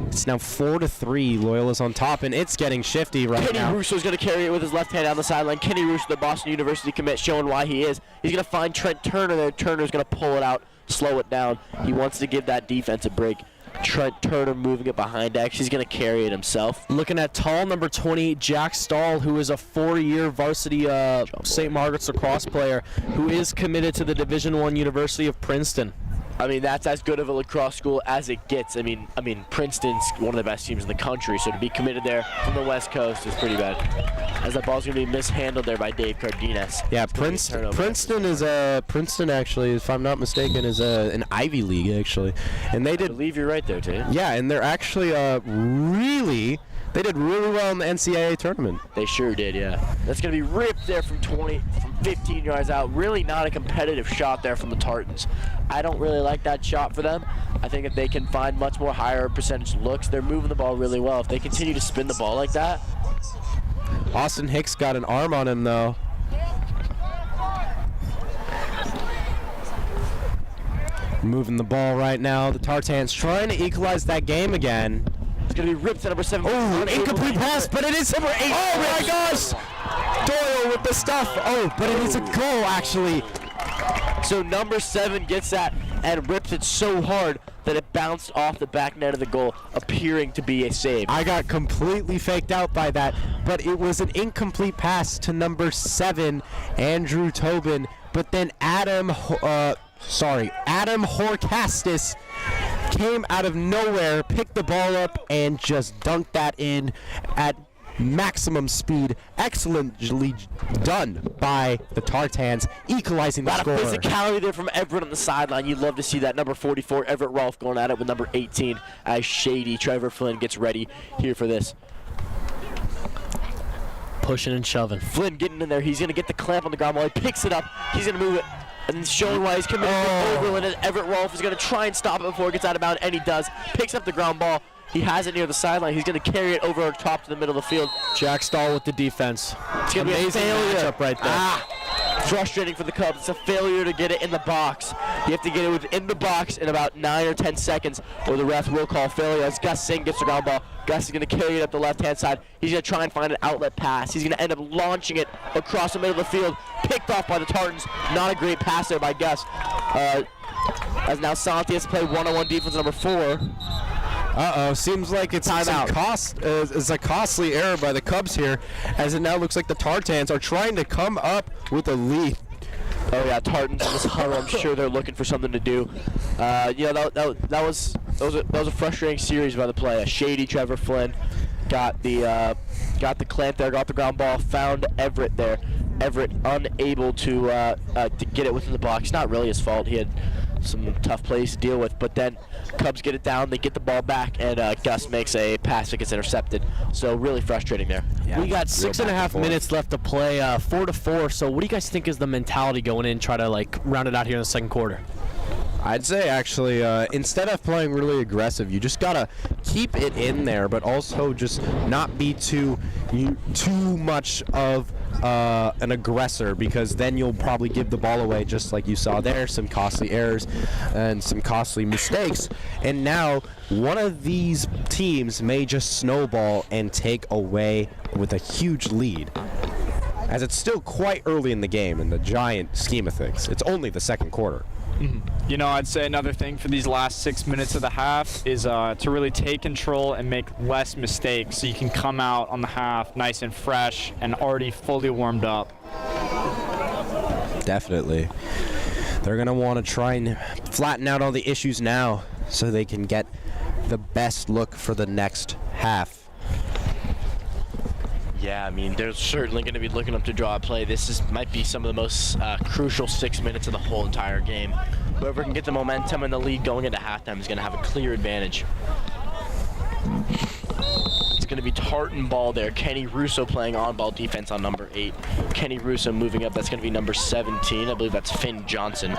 It's now 4-3. Loyola's on top, and it's getting shifty right now. Kenny Russo's going to carry it with his left hand down the sideline. Kenny Russo, the Boston University commit, showing why he is. He's going to find Trent Turner there. Turner's going to pull it out, slow it down. He wants to give that defense a break. Trent Turner moving it behind X. He's going to carry it himself. Looking at tall number 20, Jack Stahl, who is a 4-year varsity St. Margaret's lacrosse player who is committed to the Division I University of Princeton. I mean, that's as good of a lacrosse school as it gets. I mean, Princeton's one of the best teams in the country, so to be committed there from the West Coast is pretty bad. As that ball's going to be mishandled there by Dave Cardenas. Yeah, Princeton is Princeton actually, if I'm not mistaken, is an Ivy League actually, and they I did. believe you're right there, too. Yeah, and they're actually they did really well in the NCAA tournament. They sure did, yeah. That's going to be ripped there from 15 yards out. Really not a competitive shot there from the Tartans. I don't really like that shot for them. I think if they can find much more higher percentage looks, they're moving the ball really well. If they continue to spin the ball like that. Austin Hicks got an arm on him though. Moving the ball right now. The Tartans trying to equalize that game again. It's going to be ripped to number 7. Oh, an incomplete pass, but it is number 8. Oh my gosh! Doyle with the stuff. Oh, but it is a goal actually. So number 7 gets that and rips it so hard that it bounced off the back net of the goal, appearing to be a save. I got completely faked out by that, but it was an incomplete pass to number 7, Andrew Tobin. But then Adam Horcastis came out of nowhere, picked the ball up, and just dunked that in at maximum speed. Excellently done by the Tartans, equalizing the score. A lot of physicality there from Everett on the sideline. You'd love to see that. Number 44, Everett Rolfe, going at it with number 18 as Shady Trevor Flynn gets ready here for this. Pushing and shoving. Flynn getting in there. He's going to get the clamp on the ground while he picks it up. He's going to move it. And then showing why he's committed to Overland, and Everett Rolfe is going to try and stop it before it gets out of bounds, and he does. Picks up the ground ball. He has it near the sideline. He's going to carry it over top to the middle of the field. Jack Stahl with the defense. It's going to be a failure. Matchup right there. Frustrating for the Cubs. It's a failure to get it in the box. You have to get it within the box in about 9 or 10 seconds, or the ref will call failure as Gus Singh gets the ground ball. Gus is going to carry it up the left-hand side. He's going to try and find an outlet pass. He's going to end up launching it across the middle of the field, picked off by the Tartans. Not a great pass there by Gus. As now Santi has to play one-on-one defense number 4. Seems like it's a costly error by the Cubs here, as it now looks like the Tartans are trying to come up with a lead. Oh yeah, Tartans in this huddle. I'm sure they're looking for something to do. That was a frustrating series by the play. Shady Trevor Flynn got the clamp there, got the ground ball, found Everett there. Everett unable to get it within the box. Not really his fault. He had some tough plays to deal with, but then Cubs get it down, they get the ball back, and Gus makes a pass that gets intercepted. So really frustrating there. Yeah, we got 6.5 minutes left to play, 4-4. So what do you guys think is the mentality going in, try to like round it out here in the second quarter? I'd say actually instead of playing really aggressive, you just gotta keep it in there, but also just not be too much of an aggressor, because then you'll probably give the ball away, just like you saw there. Some costly errors and some costly mistakes, and now one of these teams may just snowball and take away with a huge lead, as it's still quite early in the game in the giant scheme of things. It's only the second quarter. You know, I'd say another thing for these last 6 minutes of the half is to really take control and make less mistakes, so you can come out on the half nice and fresh and already fully warmed up. Definitely. They're going to want to try and flatten out all the issues now so they can get the best look for the next half. Yeah, I mean, they're certainly going to be looking up to draw a play. This might be some of the most crucial 6 minutes of the whole entire game. Whoever can get the momentum and the lead going into halftime is going to have a clear advantage. It's going to be Tartan ball there. Kenny Russo playing on-ball defense on number 8. Kenny Russo moving up. That's going to be number 17. I believe that's Finn Johnson.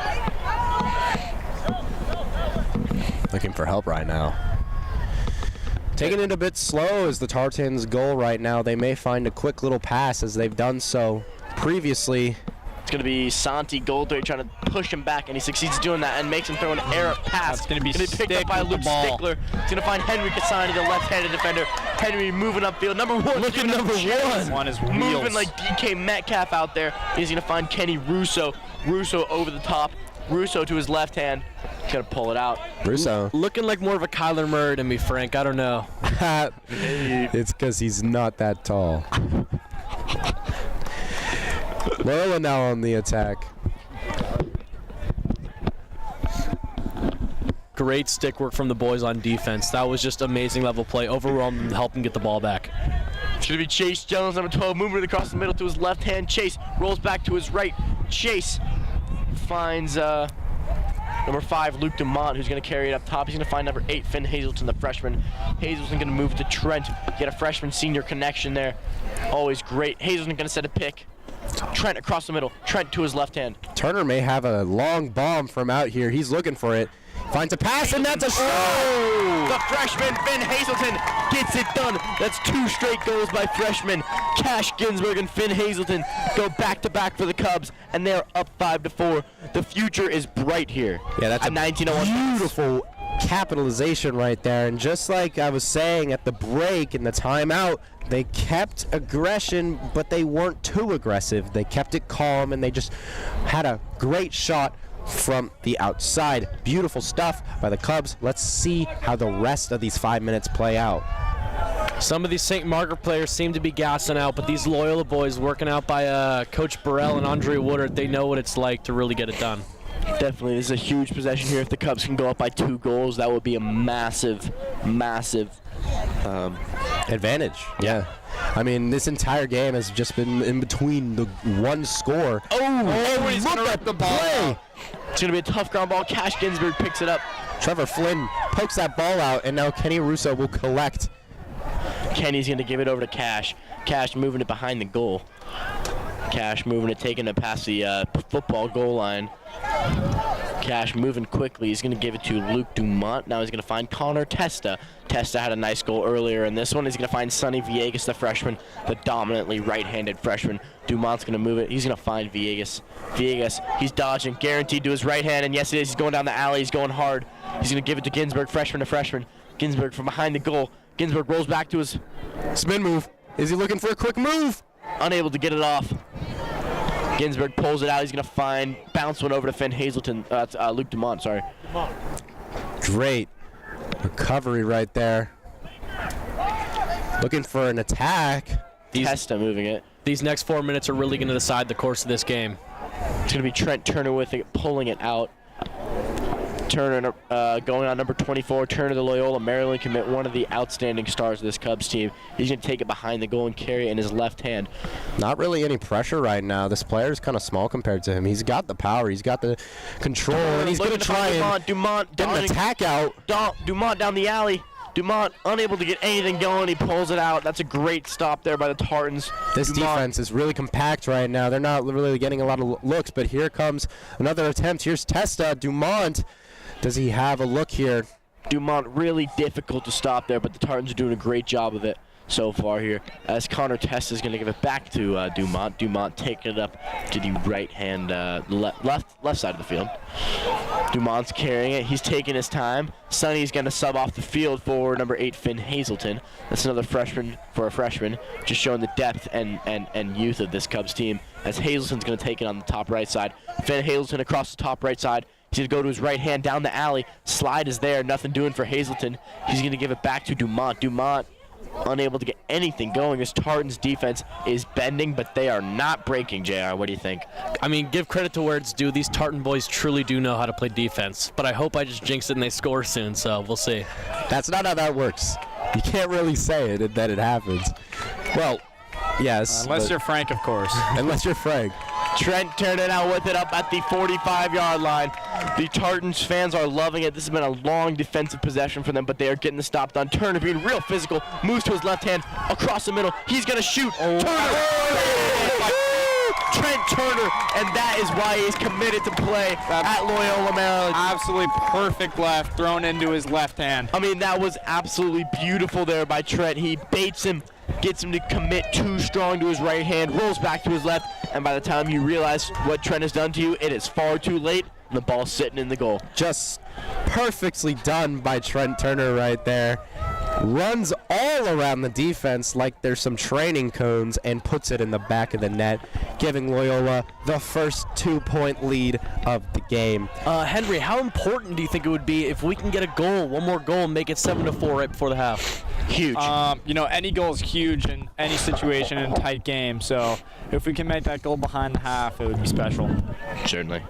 Looking for help right now. Taking it a bit slow is the Tartans' goal right now. They may find a quick little pass, as they've done so previously. It's going to be Santi Goldthwait trying to push him back, and he succeeds doing that and makes him throw an errant pass. It's going to be picked up by Luke Stickler. It's going to find Henry Cassani, the left-handed defender. Henry moving upfield. Number 1. Look at number 1. On his wheels. Moving like DK Metcalf out there. He's going to find Kenny Russo. Russo over the top. Russo to his left hand. He's gonna pull it out. Russo. Looking like more of a Kyler Murray to me, Frank. I don't know. It's because he's not that tall. Loyola now on the attack. Great stick work from the boys on defense. That was just amazing level play. Overwhelmed, help him get the ball back. It's going to be Chase Jones, number 12, moving across the middle to his left hand. Chase rolls back to his right. Chase finds number 5, Luke Dumont, who's going to carry it up top. He's going to find number 8, Finn Hazelton, the freshman. Hazelton going to move to Trent. Get a freshman-senior connection there. Always great. Hazelton going to set a pick. Trent across the middle. Trent to his left hand. Turner may have a long bomb from out here. He's looking for it. Finds a pass, and that's a shot! Oh! The freshman, Finn Hazelton, gets it done. That's 2 straight goals by freshmen. Cash Ginsburg and Finn Hazelton go back-to-back for the Cubs, and they're up 5-4. The future is bright here. Yeah, that's a 1901. beautiful capitalization right there. And just like I was saying at the break and the timeout, they kept aggression, but they weren't too aggressive. They kept it calm, and they just had a great shot from the outside. Beautiful stuff by the Cubs. Let's see how the rest of these 5 minutes play out. Some of these St. Margaret players seem to be gassing out, but these Loyola boys working out by Coach Burrell and Andre Woodard, they know what it's like to really get it done. Definitely, this is a huge possession here. If the Cubs can go up by 2 goals, that would be a massive advantage. Yeah. I mean, this entire game has just been in between the one score. He's look at the play. It's going to be a tough ground ball. Cash Ginsburg picks it up. Trevor Flynn pokes that ball out, and now Kenny Russo will collect. Kenny's going to give it over to Cash. Cash moving it behind the goal. Cash moving it, taking it past the football goal line. Cash moving quickly. He's going to give it to Luke Dumont. Now he's going to find Connor Testa. Testa had a nice goal earlier in this one. He's going to find Sonny Villegas, the freshman, the dominantly right-handed freshman. Dumont's going to move it. He's going to find Villegas. Villegas, he's dodging, guaranteed to his right hand, and yes it is. He's going down the alley. He's going hard. He's going to give it to Ginsburg, freshman to freshman. Ginsburg from behind the goal. Ginsburg rolls back to his spin move. Is he looking for a quick move? Unable to get it off. Ginsburg pulls it out. He's going to bounce one over to Finn Hazelton. Luke Dumont, sorry. Great recovery right there. Looking for an attack. Testa moving it. These next 4 minutes are really going to decide the course of this game. It's going to be Trent Turner with it, pulling it out. Turner going on number 24. Turner, the Loyola Maryland commit, one of the outstanding stars of this Cubs team. He's going to take it behind the goal and carry it in his left hand. Not really any pressure right now. This player is kind of small compared to him. He's got the power. He's got the control, and he's going to try and Dumont get an attack out. Dumont down the alley. Dumont unable to get anything going. He pulls it out. That's a great stop there by the Tartans. This defense is really compact right now. They're not really getting a lot of looks, but here comes another attempt. Here's Testa. Dumont. Does he have a look here? Dumont really difficult to stop there, but the Tartans are doing a great job of it so far here. As Connor Testa is going to give it back to Dumont. Dumont taking it up to the right hand, left side of the field. Dumont's carrying it. He's taking his time. Sonny's going to sub off the field for number 8, Finn Hazelton. That's another freshman for a freshman, just showing the depth and youth of this Cubs team. As Hazelton's going to take it on the top right side. Finn Hazelton across the top right side. He's going to go to his right hand down the alley. Slide is there. Nothing doing for Hazelton. He's going to give it back to Dumont. Dumont unable to get anything going. This Tartans defense is bending, but they are not breaking, JR. What do you think? I mean, give credit to where it's due. These Tartan boys truly do know how to play defense. But I hope I just jinx it and they score soon, so we'll see. That's not how that works. You can't really say it and then it happens. Well, yes. Unless you're Frank, of course. Unless you're Frank. Trent turned it out with it up at the 45-yard line. The Tartans fans are loving it. This has been a long defensive possession for them, but they are getting the stop done. Turner being real physical, moves to his left hand, across the middle. He's going to shoot. Turner! Trent Turner, and that is why he's committed to play at Loyola, Maryland. Absolutely perfect left, thrown into his left hand. I mean, that was absolutely beautiful there by Trent. He baits him, gets him to commit too strong to his right hand, rolls back to his left, and by the time you realize what Trent has done to you, it is far too late, and the ball's sitting in the goal. Just perfectly done by Trent Turner right there. runs all around the defense like there's some training cones and puts it in the back of the net, giving Loyola the first 2-point lead of the game. Henry, how important do you think it would be if we can get a goal, one more goal, and make it 7-4 right before the half? Huge. Any goal is huge in any situation in a tight game. So if we can make that goal behind the half, it would be special. Certainly.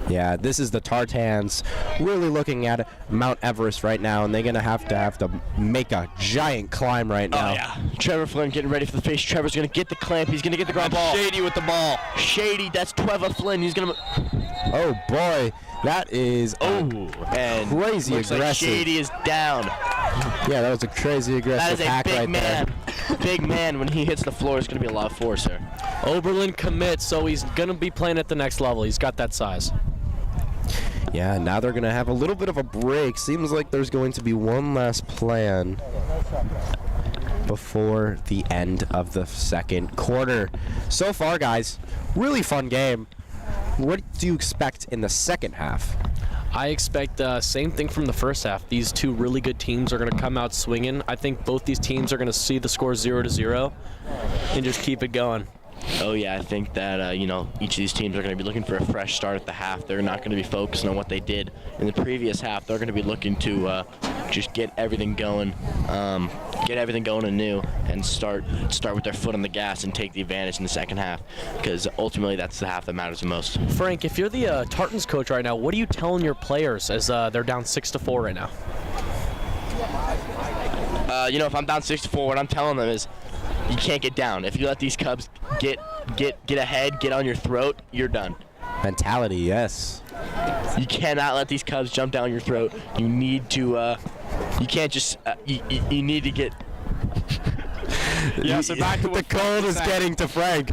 Yeah, this is the Tartans really looking at Mount Everest right now, and they're going to have to make a giant climb right now. Oh, yeah. Trevor Flynn getting ready for the face. Trevor's going to get the clamp. He's going to get the ground ball. Shady with the ball. Shady, that's Trevor Flynn. He's going to... Oh, boy. That is and crazy looks aggressive. Like Shady is down. Yeah, that was a crazy aggressive hack right there. Big man. When he hits the floor, it's going to be a lot of force there. Oberlin commits, so he's going to be playing at the next level. He's got that size. Yeah, now they're going to have a little bit of a break. Seems like there's going to be one last plan before the end of the second quarter. So far, guys, really fun game. What do you expect in the second half? I expect the same thing from the first half. These two really good teams are going to come out swinging. I think both these teams are going to see the score 0-0 and just keep it going. Oh, yeah, I think that, each of these teams are going to be looking for a fresh start at the half. They're not going to be focusing on what they did in the previous half. They're going to be looking to just get everything going anew and start with their foot on the gas and take the advantage in the second half, because ultimately that's the half that matters the most. Frank, if you're the Tartans coach right now, what are you telling your players as they're down 6-4 right now? If I'm down 6-4, what I'm telling them is, you can't get down. If you let these Cubs get ahead, get on your throat, you're done. Mentality, yes. You cannot let these Cubs jump down your throat. You need to. You can't just. You need to get. Yeah. So back to what the cold is getting to Frank.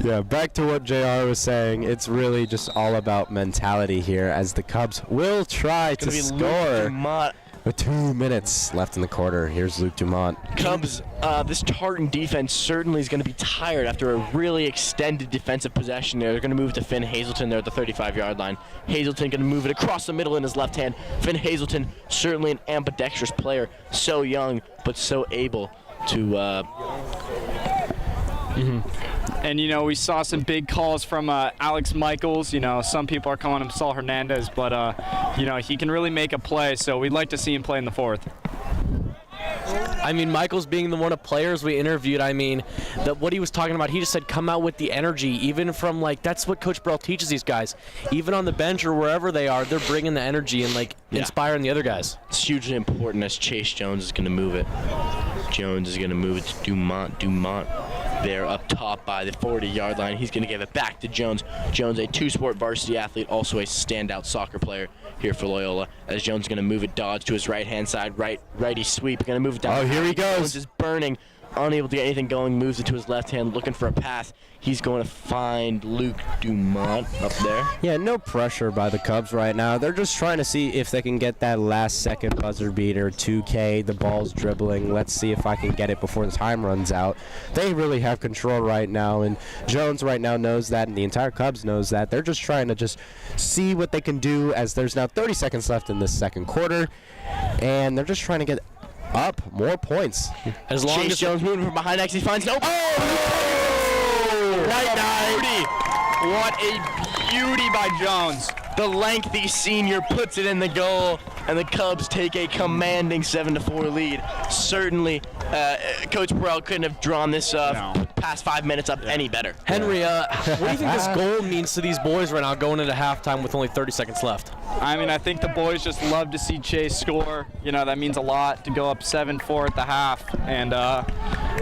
Yeah, back to what JR was saying. It's really just all about mentality here, as the Cubs will try to score. With 2 minutes left in the quarter, here's Luke Dumont. Cubs, this Tartan defense certainly is going to be tired after a really extended defensive possession there. They're going to move to Finn Hazelton there at the 35-yard line. Hazelton going to move it across the middle in his left hand. Finn Hazelton, certainly an ambidextrous player, so young but so able to... And, we saw some big calls from Alex Michaels. Some people are calling him Saul Hernandez, but, he can really make a play, so we'd like to see him play in the fourth. I mean, Michaels being the one of players we interviewed, what he was talking about, he just said come out with the energy, even from, that's what Coach Burrell teaches these guys. Even on the bench or wherever they are, they're bringing the energy and, inspiring the other guys. It's hugely important as Chase Jones is going to move it. Jones is going to move it to Dumont. There up top by the 40-yard line. He's going to give it back to Jones. Jones, a two-sport varsity athlete, also a standout soccer player here for Loyola. As Jones is going to move it, dodge to his right-hand side, righty sweep. Going to move it down. Oh, here he goes. Jones is burning, unable to get anything going, moves it to his left hand, looking for a pass. He's going to find Luke Dumont up there. Yeah, no pressure by the Cubs right now. They're just trying to see if they can get that last-second buzzer beater, 2K, the ball's dribbling. Let's see if I can get it before the time runs out. They really have control right now, and Jones right now knows that, and the entire Cubs knows that. They're just trying to just see what they can do, as there's now 30 seconds left in this second quarter, and they're just trying to get up more points. As long as Jones moving from behind, actually finds no. What a beauty by Jones. The lengthy senior puts it in the goal, and the Cubs take a commanding 7-4 lead. Certainly, Coach Burrell couldn't have drawn this past 5 minutes up any better. Henry, what do you think this goal means to these boys right now going into halftime with only 30 seconds left? I think the boys just love to see Chase score. That means a lot to go up 7-4 at the half, and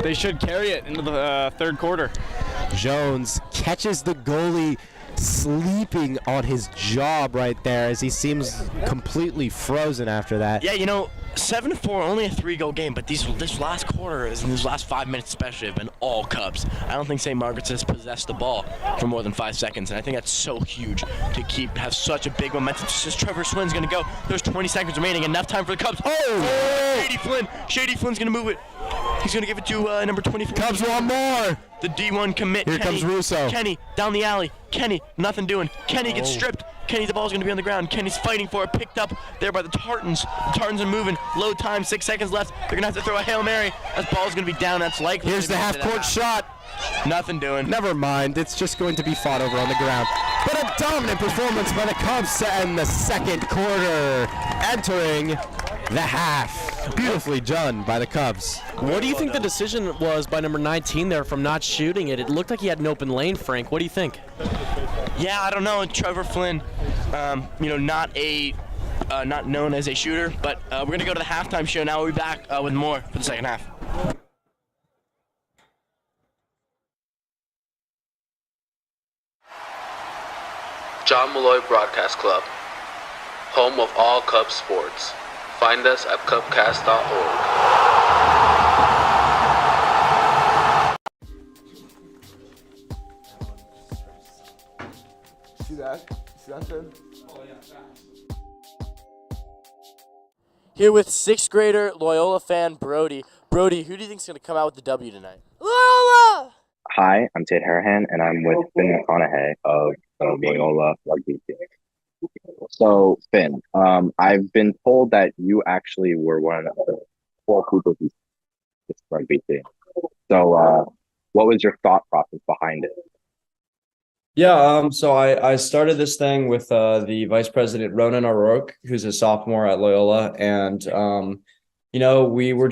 they should carry it into the third quarter. Jones catches the goalie sleeping on his job right there, as he seems completely frozen after that. Yeah, 7-4, only a 3-goal game, but this last quarter, and these last 5 minutes especially, have bbeen all Cubs. I don't think St. Margaret's has possessed the ball for more than 5 seconds, and I think that's so huge to have such a big momentum. Just Trevor Flynn's going to go. There's 20 seconds remaining, enough time for the Cubs. Shady Flynn's going to move it. He's going to give it to number 24. Cubs want more. The D1 commit. Here comes Russo. Kenny, down the alley. Kenny, nothing doing. Kenny gets stripped. Kenny, the ball's going to be on the ground. Kenny's fighting for it, picked up there by the Tartans. The Tartans are moving. Low time, 6 seconds left. They're going to have to throw a Hail Mary. That ball's going to be down. That's likely. Here's the half-court shot. Nothing doing. Never mind. It's just going to be fought over on the ground. But a dominant performance by the Cubs to end the second quarter. Entering the half. Beautifully done by the Cubs. What do you think the decision was by number 19 there from not shooting it? It looked like he had an open lane, Frank. What do you think? Yeah, I don't know. Trevor Flynn, not known as a shooter, but we're going to go to the halftime show now. We'll be back with more for the second half. John Malloy Broadcast Club, home of all Cubs sports. Find us at cubcast.org. See that? See that, Finn? Here with 6th grader Loyola fan Brody. Brody, who do you think is going to come out with the W tonight? Loyola! Hi, I'm Tate Harahan, and I'm with Finn McConaughey of the Loyola rugby team. So, Finn, I've been told that you actually were one of the 4 people who this rugby team. So, what was your thought process behind it? Yeah, so I started this thing with the vice president, Ronan O'Rourke, who's a sophomore at Loyola. And, we were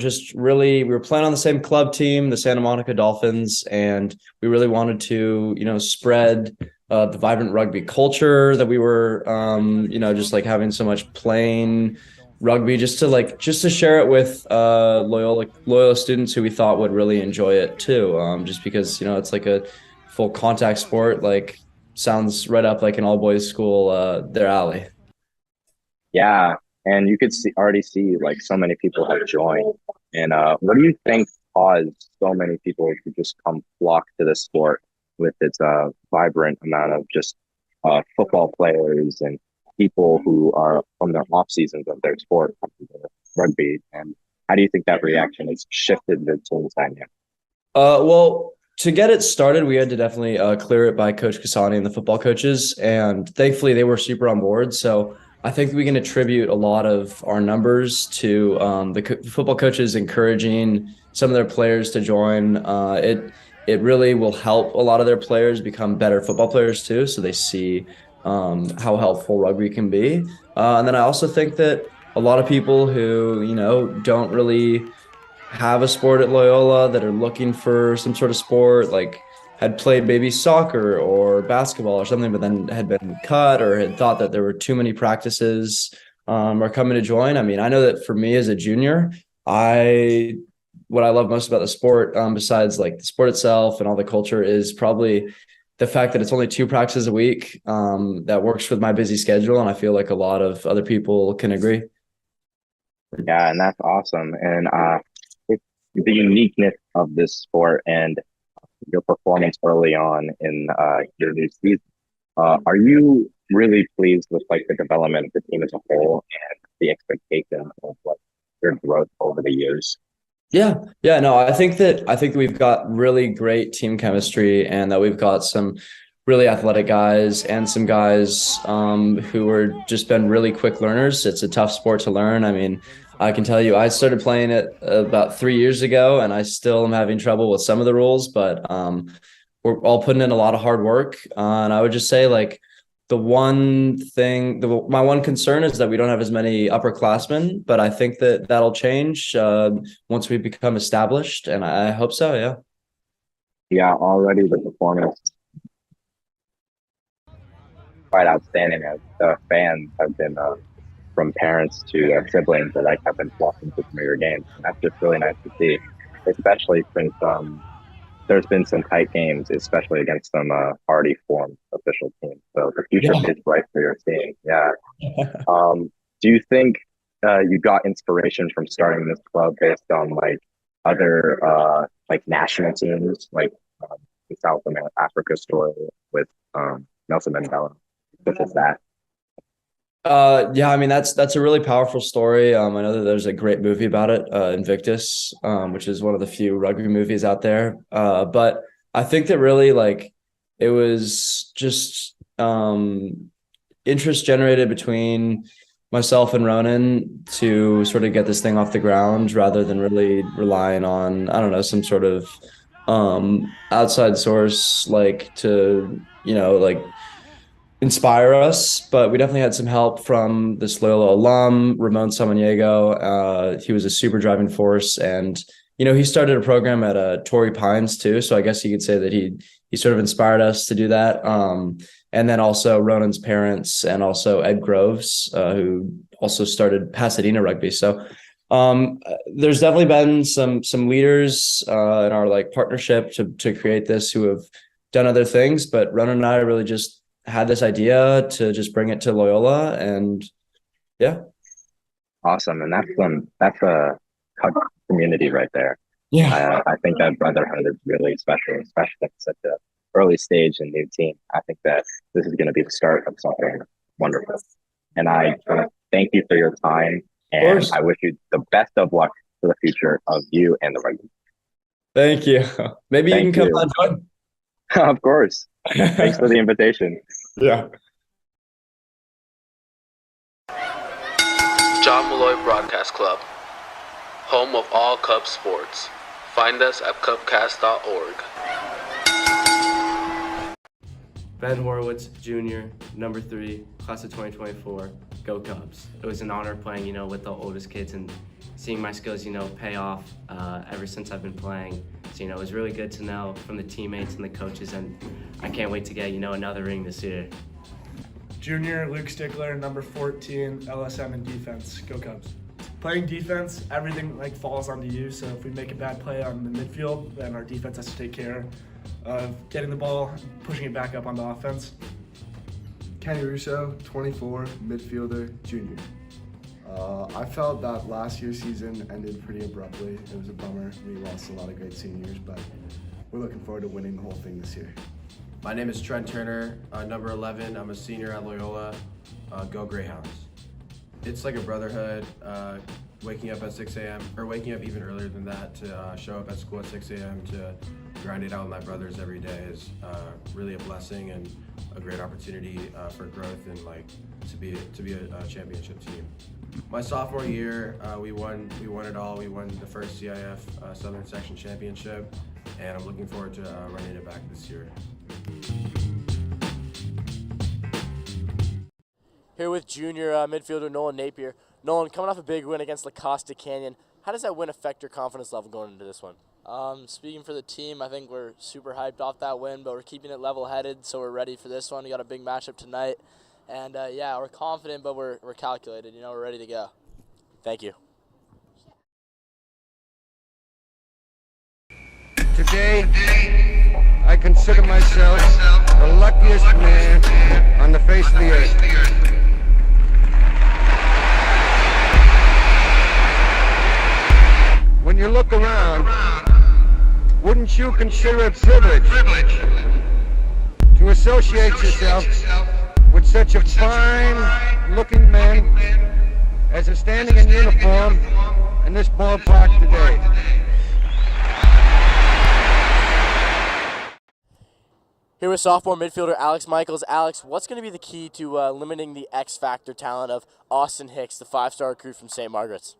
playing on the same club team, the Santa Monica Dolphins, and we really wanted to, spread the vibrant rugby culture that we were, just like having so much playing rugby, just to share it with Loyola students who we thought would really enjoy it too. Just because, it's like a full contact sport, like sounds right up like an all boys school, their alley. Yeah, and you could already see like so many people have joined. And what do you think caused so many people to just come flock to this sport with its vibrant amount of just football players and people who are from their off seasons of their sport, rugby? And how do you think that reaction has shifted the team's dynamic? Well, to get it started, we had to definitely clear it by Coach Kasani and the football coaches, and thankfully they were super on board. So I think we can attribute a lot of our numbers to the football coaches encouraging some of their players to join. It really will help a lot of their players become better football players too, so they see how helpful rugby can be. And then I also think that a lot of people who, don't really have a sport at Loyola, that are looking for some sort of sport, like had played maybe soccer or basketball or something, but then had been cut or had thought that there were too many practices, are coming to join. I mean, I know that for me as a junior, what I love most about the sport, besides like the sport itself and all the culture, is probably the fact that it's only 2 practices a week. That works with my busy schedule, and I feel like a lot of other people can agree. Yeah, and that's awesome. And it's the uniqueness of this sport and your performance early on in your new season. Are you really pleased with like the development of the team as a whole and the expectations of like your growth over the years? Yeah. No, I think that we've got really great team chemistry, and that we've got some really athletic guys and some guys who are just been really quick learners. It's a tough sport to learn. I mean, I can tell you, I started playing it about 3 years ago, and I still am having trouble with some of the rules, but we're all putting in a lot of hard work. And I would just say, like, my one concern is that we don't have as many upperclassmen, but I think that that'll change once we become established, and I hope so. Yeah. Yeah, already the performance quite outstanding. The fans have been from parents to their siblings that like have been flocking to some of your games. And that's just really nice to see, especially since there's been some tight games, especially against some already formed official teams. So the future is bright for your team. Yeah. Do you think you got inspiration from starting this club based on like other like national teams, like the South Africa story with Nelson Mandela? Such as that. Yeah, I mean, that's a really powerful story. I know that there's a great movie about it, Invictus, which is one of the few rugby movies out there. But I think that really, like, it was just, interest generated between myself and Ronan to sort of get this thing off the ground rather than really relying on, I don't know, some sort of outside source like to, like inspire us. But we definitely had some help from this Loyola alum, Ramon Samaniego. He was a super driving force, and he started a program at Torrey Pines too. So I guess you could say that he sort of inspired us to do that. And then also Ronan's parents, and also Ed Groves, who also started Pasadena Rugby. So there's definitely been some leaders in our like partnership to create this who have done other things, but Ronan and I really just had this idea to just bring it to Loyola, and yeah. Awesome. And that's a community right there. Yeah. I think that brotherhood is really special, especially at such an early stage and new team. I think that this is going to be the start of something wonderful. And I want to thank you for your time, and I wish you the best of luck for the future of you and the rugby. Thank you. Maybe you can come on join. Of course. Thanks for the invitation. Yeah. John Malloy Broadcast Club, home of all Cubs sports. Find us at cubcast.org. Ben Horowitz, Jr., number 3, class of 2024, go Cubs. It was an honor playing, with the oldest kids and seeing my skills, pay off ever since I've been playing. So, it was really good to know from the teammates and the coaches, and I can't wait to get, another ring this year. Junior Luke Stickler, number 14, LSM in defense, go Cubs. Playing defense, everything falls onto you. So if we make a bad play on the midfield, then our defense has to take care of getting the ball, pushing it back up on the offense. Kenny Russo, 24, midfielder, junior. I felt that last year's season ended pretty abruptly. It was a bummer. We lost a lot of great seniors, but we're looking forward to winning the whole thing this year. My name is Trent Turner, number 11. I'm a senior at Loyola. Go Greyhounds. It's like a brotherhood. Waking up at 6 a.m. or waking up even earlier than that to show up at school at 6 a.m. to grind it out with my brothers every day is really a blessing and a great opportunity for growth and to be a championship team. My sophomore year, we won it all. We won the first CIF Southern Section Championship, and I'm looking forward to running it back this year. Here with junior midfielder Nolan Napier. Nolan, coming off a big win against Lacrosse Canyon, how does that win affect your confidence level going into this one? Speaking for the team, I think we're super hyped off that win, but we're keeping it level-headed, so we're ready for this one. We got a big matchup tonight, and yeah, we're confident, but we're calculated. We're ready to go. Thank you. Today, I consider myself the luckiest man on the face of the earth. When you look around, wouldn't you consider it privilege to associate yourself with such a fine-looking man as is standing in uniform in this ballpark today? Here with sophomore midfielder Alex Michaels. Alex, what's going to be the key to limiting the X-factor talent of Austin Hicks, the 5-star recruit from St. Margaret's?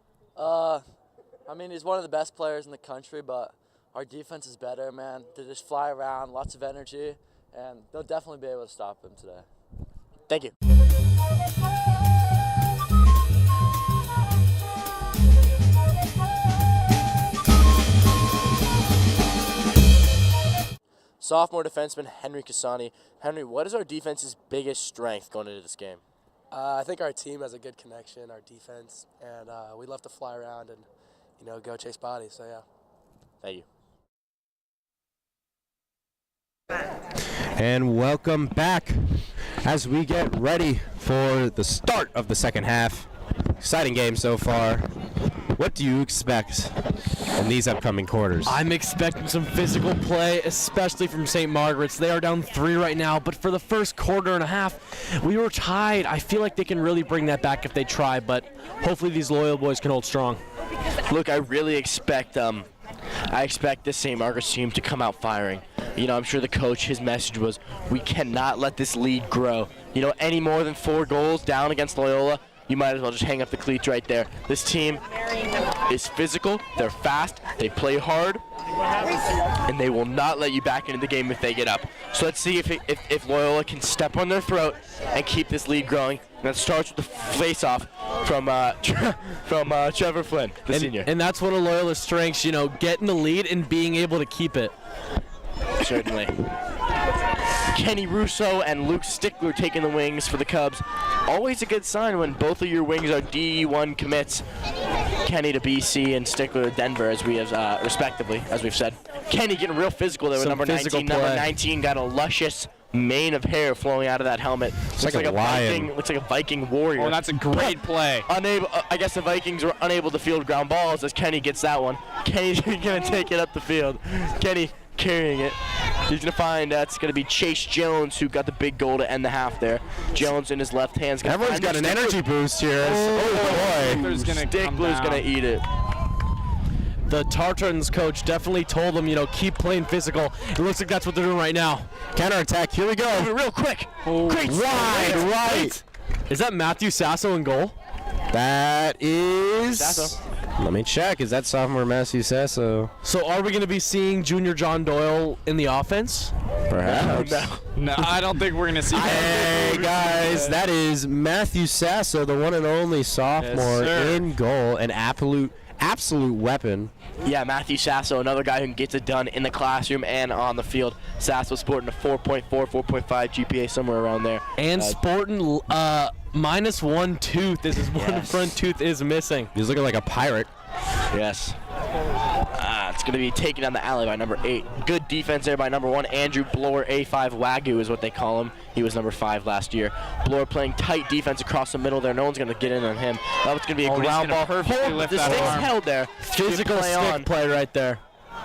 He's one of the best players in the country, but our defense is better, man. They just fly around, lots of energy, and they'll definitely be able to stop him today. Thank you. Sophomore defenseman Henry Casani. Henry, what is our defense's biggest strength going into this game? I think our team has a good connection, our defense, and we love to fly around and go chase bodies, so yeah. Thank you. And welcome back as we get ready for the start of the second half. Exciting game so far. What do you expect in these upcoming quarters? I'm expecting some physical play, especially from St. Margaret's. They are down 3 right now, but for the first quarter and a half, we were tied. I feel like they can really bring that back if they try, but hopefully these Loyal boys can hold strong. Look, I really expect this St. Margaret's team to come out firing. I'm sure the coach, his message was, we cannot let this lead grow. Any more than 4 goals down against Loyola, you might as well just hang up the cleats right there. This team is physical, they're fast, they play hard, and they will not let you back into the game if they get up. So let's see if Loyola can step on their throat and keep this lead growing. And that starts with the face-off from Trevor Flynn, the senior. And that's one of Loyola's strengths, getting the lead and being able to keep it. Certainly. Kenny Russo and Luke Stickler taking the wings for the Cubs. Always a good sign when both of your wings are D1 commits. Kenny to BC and Stickler to Denver, as we have respectively, as we've said. Kenny getting real physical there with number 19. Number 19 got a luscious mane of hair flowing out of that helmet. Looks like a lion. Looks like a Viking warrior. Oh, that's a great play. I guess the Vikings were unable to field ground balls as Kenny gets that one. Kenny's going to take it up the field. Kenny carrying it. He's going to find that's going to be Chase Jones, who got the big goal to end the half there. Jones in his left hand's going to Everyone's got an energy boost here. Oh boy. Stickler's going to eat it. The Tartans coach definitely told them, keep playing physical. It looks like that's what they're doing right now. Counterattack. Here we go. Real quick. Great wide right. Is that Matthew Sasso in goal? That is. Sasso. Let me check. Is that sophomore Matthew Sasso? So are we going to be seeing Junior John Doyle in the offense? Perhaps. No, I don't think we're going to see that. Hey, guys, that is Matthew Sasso, the one and only sophomore in goal, an absolute weapon. Yeah, Matthew Sasso, another guy who gets it done in the classroom and on the field. Sasso sporting a 4.4, 4.5 GPA, somewhere around there. And sporting minus one tooth. This is one front tooth is missing. He's looking like a pirate. Yes. It's going to be taken down the alley by number 8. Good defense there by number 1. Andrew Bloor, A5 Wagyu is what they call him. He was number 5 last year. Bloor playing tight defense across the middle there. No one's going to get in on him. That was going to be a ground ball. The stick's held there. Physical stick play right there.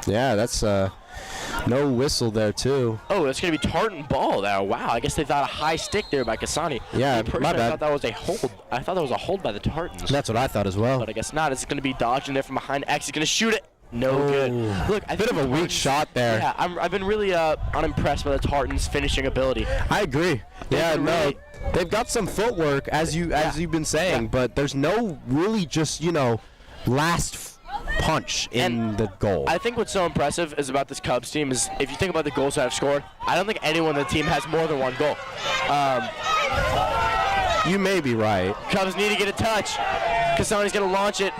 Yeah, that's no whistle there too. Oh, it's going to be Tartan ball there. Wow, I guess they thought a high stick there by Kasani. Yeah, my bad. I thought that was a hold. I thought that was a hold by the Tartans. That's what I thought as well. But I guess not. It's going to be dodging there from behind. X is going to shoot it. No good. Look, I bit of a weak shot there. Yeah, I've been really unimpressed by the Tartans' finishing ability. I agree. Yeah, no, they've got some footwork as you've been saying, but there's no really just last punch in the goal. I think what's so impressive is about this Cubs team is if you think about the goals that have scored, I don't think anyone on the team has more than one goal. You may be right. Cubs need to get a touch. Kasani's going to launch it.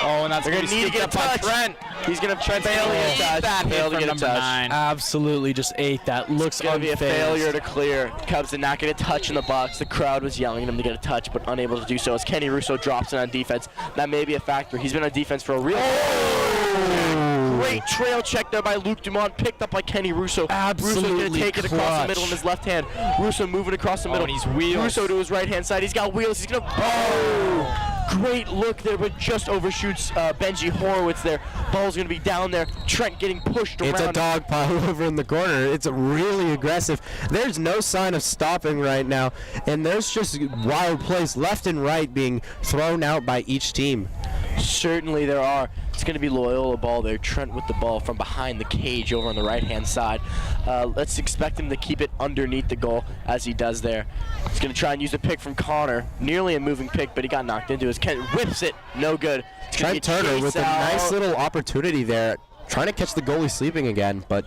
Oh, and that's going to need to get a touch. Trent. He's going to fail to get a touch. 9. Absolutely, just ate that. Looks going to be a unfazed. failure to clear. Cubs did not get a touch in the box. The crowd was yelling at him to get a touch, but unable to do so as Kenny Russo drops it on defense. That may be a factor. He's been on defense for a real Great trail check there by Luke Dumont, picked up by Kenny Russo. Absolutely Russo's going to take it across the middle in his left hand. Russo moving across the middle. And he's wheels. Russo to his right hand side. He's got wheels. He's going to... Great look there, but just overshoots Benji Horowitz there. Ball's going to be down there. Trent getting pushed around. It's a dog pile over in the corner. It's really aggressive. There's no sign of stopping right now, and there's just wild plays left and right being thrown out by each team. Certainly there are. It's going to be Loyola ball there. Trent with the ball from behind the cage over on the right-hand side. Let's expect him to keep it underneath the goal as he does there. He's going to try and use a pick from Connor. Nearly a moving pick, but he got knocked into his. Kent whips it. No good. Trent Turner with a nice little opportunity there. Trying to catch the goalie sleeping again, but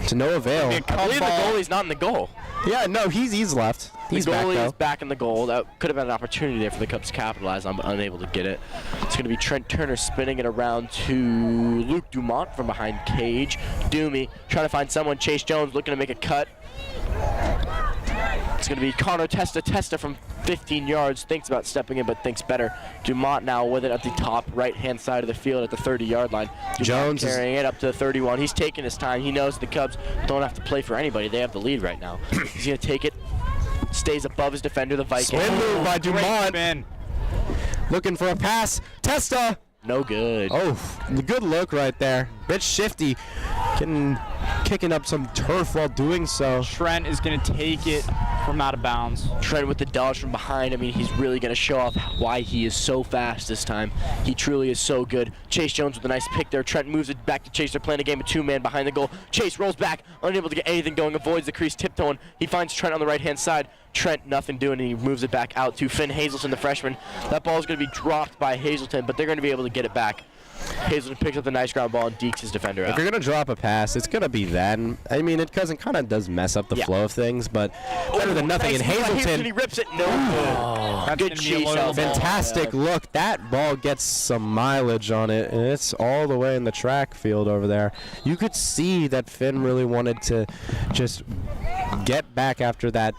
to no avail. I believe the goalie's not in the goal. Yeah, no, he's left. He's the goalie back, is back in the goal. That could have been an opportunity there for the Cubs to capitalize on, but unable to get it. It's going to be Trent Turner spinning it around to Luke Dumont from behind cage. Doomy trying to find someone. Chase Jones looking to make a cut. It's going to be Connor Testa from 15 yards. Thinks about stepping in, but thinks better. Dumont now with it at the top right-hand side of the field at the 30-yard line. Dumont Jones carrying it up to the 31. He's taking his time. He knows the Cubs don't have to play for anybody. They have the lead right now. He's going to take it. Stays above his defender, the Viking. Swim move by Dumont. Looking for a pass. Testa. No good. Oh, good look right there. Bit shifty. Kicking up some turf while doing so. Trent is going to take it from out of bounds. Trent with the dodge from behind. I mean, he's really going to show off why he is so fast this time. He truly is so good. Chase Jones with a nice pick there. Trent moves it back to Chase. They're playing a game of two-man behind the goal. Chase rolls back, unable to get anything going, avoids the crease, tiptoeing. He finds Trent on the right-hand side. Trent, nothing doing, and he moves it back out to Finn Hazelton, the freshman. That ball is going to be dropped by Hazelton, but they're going to be able to get it back. Hazelton picks up the nice ground ball and dekes his defender out. If you're going to drop a pass, it's going to be then. I mean, it kind of does mess up the flow of things, but better than nothing. Nice. And Hazelton, He rips it. No good. Good chase out. Fantastic look. That ball gets some mileage on it, and it's all the way in the track field over there. You could see that Finn really wanted to just get back after that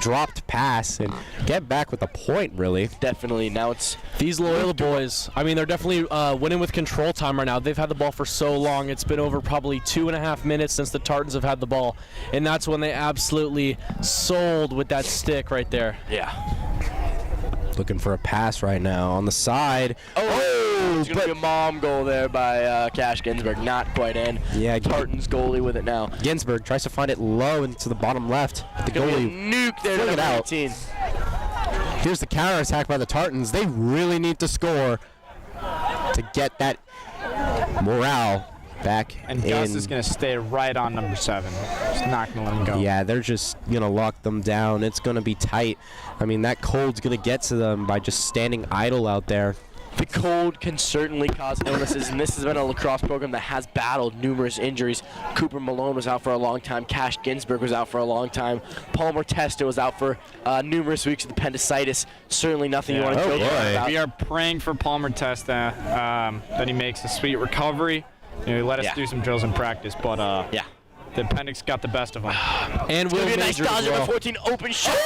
dropped pass and get back with a point, really. Definitely. Now it's these Loyola boys. I mean, they're definitely winning with control time right now. They've had the ball for so long. It's been over probably 2.5 minutes since the Tartans have had the ball, and that's when they absolutely sold with that stick right there. Yeah. Looking for a pass right now on the side. It's going to be a mom goal there by Cash Ginsburg. Not quite in. Yeah, Tartans goalie with it now. Ginsburg tries to find it low into the bottom left. The goalie nuke there to number 18. Here's the counterattack by the Tartans. They really need to score to get that morale back and in. Gus is going to stay right on number 7. Just not going to let him go. Yeah, they're just going to lock them down. It's going to be tight. I mean, that cold's going to get to them by just standing idle out there. The cold can certainly cause illnesses, and this has been a lacrosse program that has battled numerous injuries. Cooper Malone was out for a long time. Cash Ginsburg was out for a long time. Palmer Testa was out for numerous weeks with appendicitis. Certainly nothing you want to joke about. We are praying for Palmer Testa that he makes a sweet recovery. You know, he let us do some drills in practice, but the appendix got the best of him. And Will be a nice dodge number 14 open shot.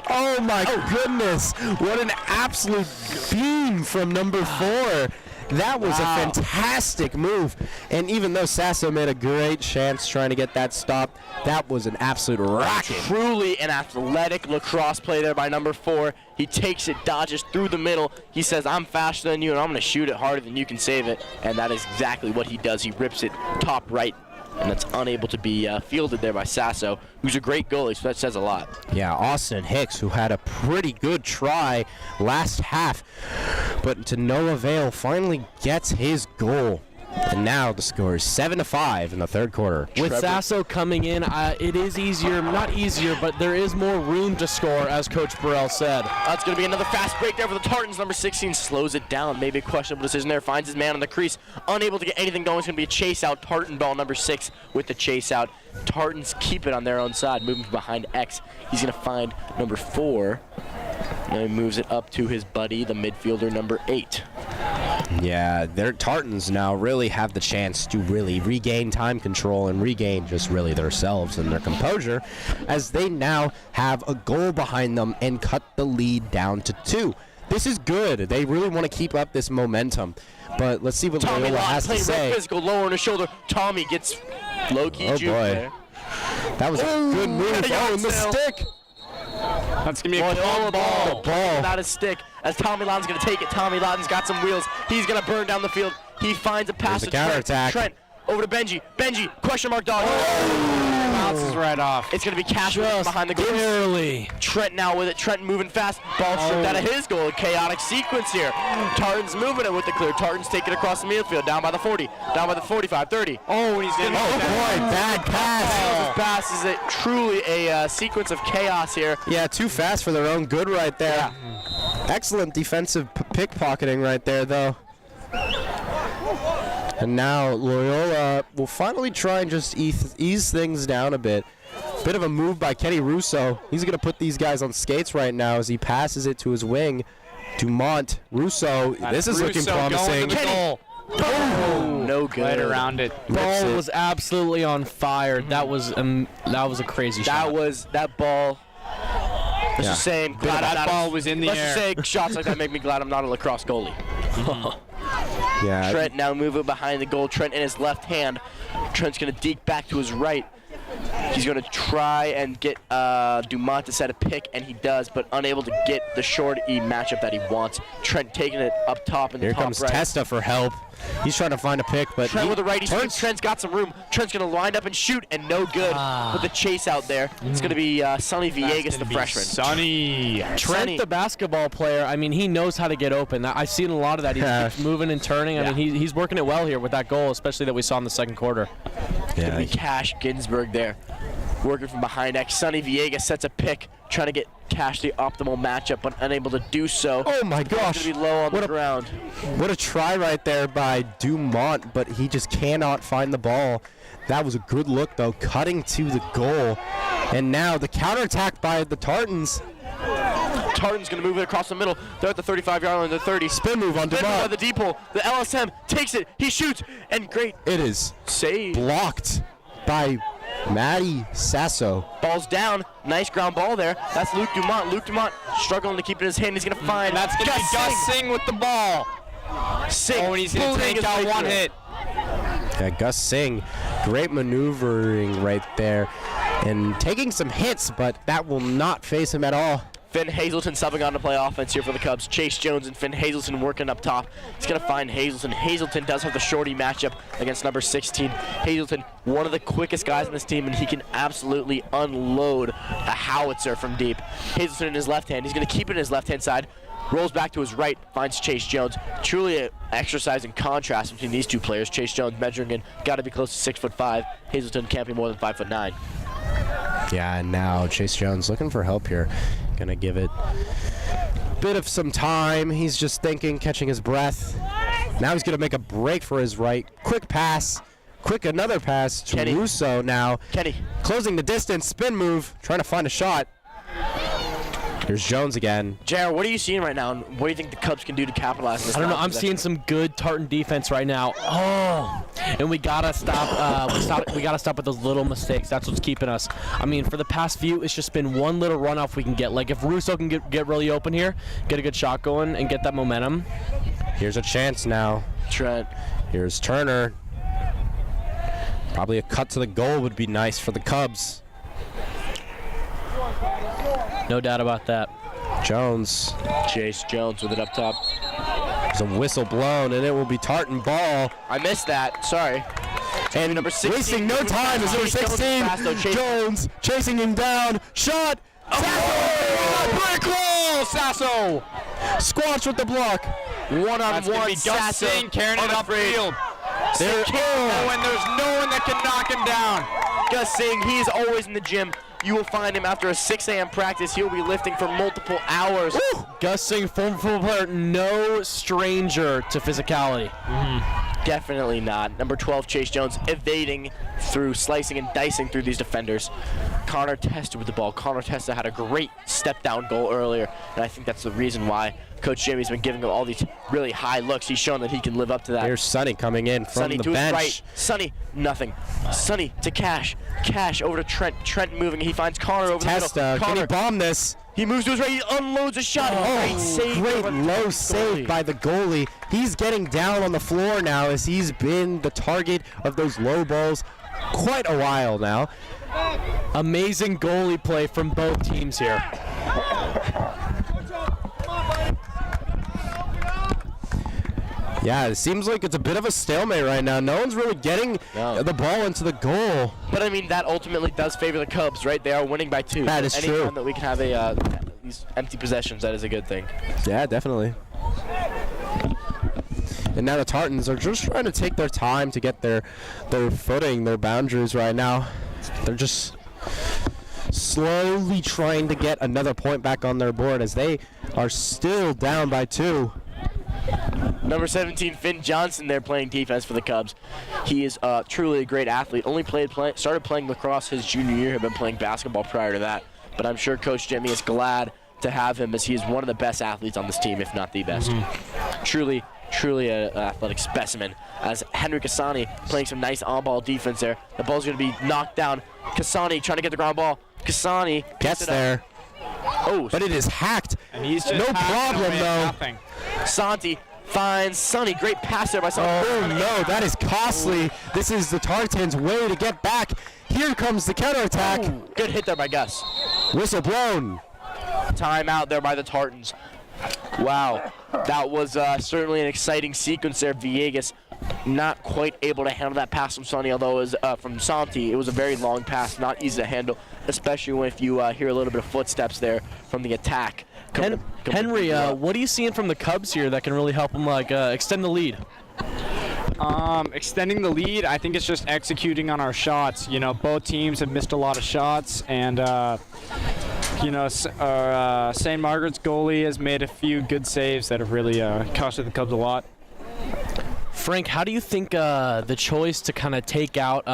Oh my goodness. What an absolute beam from number 4. That was a fantastic move. And even though Sasso made a great chance trying to get that stop, that was an absolute rocket. Truly an athletic lacrosse play there by number 4. He takes it, dodges through the middle. He says, I'm faster than you, and I'm going to shoot it harder than you can save it. And that is exactly what he does. He rips it top right. And it's unable to be fielded there by Sasso, who's a great goalie, so that says a lot. Yeah, Austin Hicks, who had a pretty good try last half, but to no avail, finally gets his goal. And now the score is 7-5 in the third quarter. With Sasso coming in, it is easier, not easier, but there is more room to score, as Coach Burrell said. That's going to be another fast break there for the Tartans. Number 16 slows it down. Maybe a questionable decision there. Finds his man on the crease. Unable to get anything going. It's going to be a chase out. Tartan ball number 6 with the chase out. Tartans keep it on their own side, moving behind X. He's going to find number 4. And he moves it up to his buddy, the midfielder, number 8. Yeah, their Tartans now really have the chance to really regain time control and regain just really themselves and their composure, as they now have a goal behind them and cut the lead down to 2. This is good. They really want to keep up this momentum. But let's see what Loyola has to say. Physical, lower on his shoulder. Tommy gets low-key juke there. That was a good move. Oh, and the stick. That's going to be a ball. The ball. Not a stick. As Tommy Lawton's going to take it. Tommy Lawton's got some wheels. He's going to burn down the field. He finds a pass to Trent. Trent over to Benji. Benji, question mark dog. Bounces right off. It's going to be Cash behind the goal. Barely. Trent now with it. Trent moving fast. Ball stripped out of his goal. A chaotic sequence here. Tartan's moving it with the clear. Tartan's taking it across the midfield. Down by the 40. Down by the 45, 30. Oh, he's going to bad pass. Pass is it truly a sequence of chaos here. Yeah, too fast for their own good right there. Yeah. Excellent defensive pickpocketing right there, though. And now Loyola will finally try and just ease things down a bit. Bit of a move by Kenny Russo. He's going to put these guys on skates right now as he passes it to his wing. Dumont. Russo. This is looking promising. Goal. Oh, no good. Right around it. Ball was absolutely on fire. That was a crazy shot. That ball. Let's just say, that ball was in the air. Let's just say shots like that make me glad I'm not a lacrosse goalie. Yeah. Trent now moving behind the goal. Trent in his left hand. Trent's going to deke back to his right. He's going to try and get Dumont to set a pick, and he does, but unable to get the short E matchup that he wants. Trent taking it up top in the top right. Here comes Testa for help. He's trying to find a pick, but Trent with the righty swing. Trent's got some room. Trent's going to line up and shoot, and no good with the chase out there. It's going to be Sonny Villegas, the freshman. Sonny. Trent, the basketball player, I mean, he knows how to get open. I've seen a lot of that. He keeps moving and turning. I mean, he's working it well here with that goal, especially that we saw in the second quarter. It's going to be Cash Ginsburg there, working from behind X. Sonny Villegas sets a pick, trying to get Cash the optimal matchup, but unable to do so. Oh my gosh! Going to be low on the ground. What a try right there by Dumont, but he just cannot find the ball. That was a good look though, cutting to the goal, and now the counterattack by the Tartans. Tartan's going to move it across the middle. They're at the 35-yard line, the 30. Spin move on Dumont. By the deep hole. The LSM takes it. He shoots, and great. It is save. Blocked by Matty Sasso. Ball's down. Nice ground ball there. That's Luke Dumont. Luke Dumont struggling to keep it in his hand. He's going to find. That's going to be Gus Singh with the ball. Singh. Oh, and he's going to take out one hit. Yeah, Gus Singh, great maneuvering right there. And taking some hits, but that will not face him at all. Finn Hazelton subbing on to play offense here for the Cubs. Chase Jones and Finn Hazelton working up top. He's going to find Hazelton. Hazelton does have the shorty matchup against number 16. Hazelton, one of the quickest guys on this team, and he can absolutely unload a howitzer from deep. Hazelton in his left hand. He's going to keep it in his left-hand side. Rolls back to his right, finds Chase Jones. Truly an exercise in contrast between these two players. Chase Jones measuring in, got to be close to 6'5". Hazelton can't be more than 5'9". Yeah, and now Chase Jones looking for help here. Gonna give it a bit of some time. He's just thinking, catching his breath. Now he's gonna make a break for his right. Quick pass. Quick another pass to Kenny. Russo now. Kenny. Closing the distance, spin move, trying to find a shot. Here's Jones again. JR, what are you seeing right now, and what do you think the Cubs can do to capitalize on this? I don't know. I'm seeing some good Tartan defense right now. Oh, and we gotta stop. We gotta stop with those little mistakes. That's what's keeping us. I mean, for the past few, it's just been one little runoff we can get. Like if Russo can get really open here, get a good shot going, and get that momentum. Here's a chance now. Trent. Here's Turner. Probably a cut to the goal would be nice for the Cubs. No doubt about that. Jones. Chase Jones with it up top. There's a whistle blown, and it will be Tartan ball. I missed that. Sorry. And number 16. Wasting no time as number 16. Jones chasing him down. Shot. Brick wall, Sasso. Squash with the block. One-on-one. Gus Singh carrying it upfield. And there's no one that can knock him down. Gus Singh, he's always in the gym. You will find him after a 6 a.m. practice. He'll be lifting for multiple hours. Woo! Gus Singh, former football player, no stranger to physicality. Definitely not. Number 12, Chase Jones, evading through, slicing and dicing through these defenders. Connor Testa with the ball. Connor Testa had a great step-down goal earlier, and I think that's the reason why Coach Jimmy's been giving him all these really high looks. He's shown that he can live up to that. Here's Sonny coming in from Sonny the to bench. his right. Sonny, nothing. Sonny to Cash. Cash over to Trent. Trent moving. He finds Connor over Testa, the middle. can he bomb this? He moves to his right. He unloads a shot. Great save. Great low save by the goalie. He's getting down on the floor now as he's been the target of those low balls quite a while now. Amazing goalie play from both teams here. Yeah, it seems like it's a bit of a stalemate right now. No one's really getting the ball into the goal. But I mean, that ultimately does favor the Cubs, right? They are winning by 2. That is true. Anytime that we can have these empty possessions, that is a good thing. Yeah, definitely. And now the Tartans are just trying to take their time to get their footing, their boundaries right now. They're just slowly trying to get another point back on their board as they are still down by 2. Number 17, Finn Johnson there playing defense for the Cubs. He is truly a great athlete. Only started playing lacrosse his junior year. Had been playing basketball prior to that. But I'm sure Coach Jimmy is glad to have him as he is one of the best athletes on this team, if not the best. Truly an athletic specimen. As Henry Kasani playing some nice on-ball defense there. The ball's going to be knocked down. Kasani trying to get the ground ball. Kasani gets there. Oh, but it is hacked. And he's just no problem though. Santi finds Sonny. Great pass there by Sonny. Oh no, that is costly. This is the Tartans' way to get back. Here comes the counterattack. Ooh, good hit there by Gus. Whistle blown. Timeout there by the Tartans. Wow, that was certainly an exciting sequence there. Villegas not quite able to handle that pass from Sonny, although it was from Santi. It was a very long pass, not easy to handle, especially when if you hear a little bit of footsteps there from the attack. Henry, what are you seeing from the Cubs here that can really help them extend the lead? Extending the lead, I think it's just executing on our shots. You know, both teams have missed a lot of shots, and you know, St. Margaret's goalie has made a few good saves that have really costed the Cubs a lot. Frank, how do you think the choice to kind of take out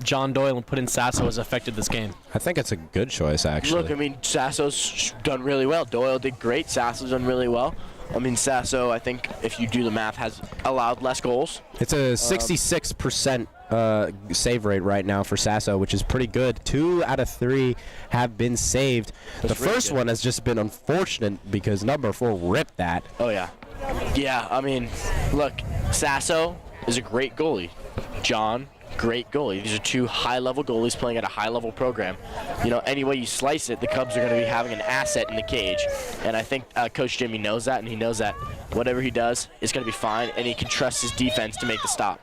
John Doyle and put in Sasso has affected this game? I think it's a good choice, actually. Look, I mean, Sasso's done really well. Doyle did great. Sasso's done really well. I mean, Sasso, I think, if you do the math, has allowed less goals. It's a 66% save rate right now for Sasso, which is pretty good. 2 out of 3 have been saved. That's the first one has just been unfortunate because number 4 ripped that. Oh, yeah. Yeah, I mean, look, Sasso is a great goalie. John, great goalie. These are 2 high-level goalies playing at a high-level program. You know, any way you slice it, the Cubs are going to be having an asset in the cage. And I think Coach Jimmy knows that, and he knows that whatever he does is going to be fine, and he can trust his defense to make the stop.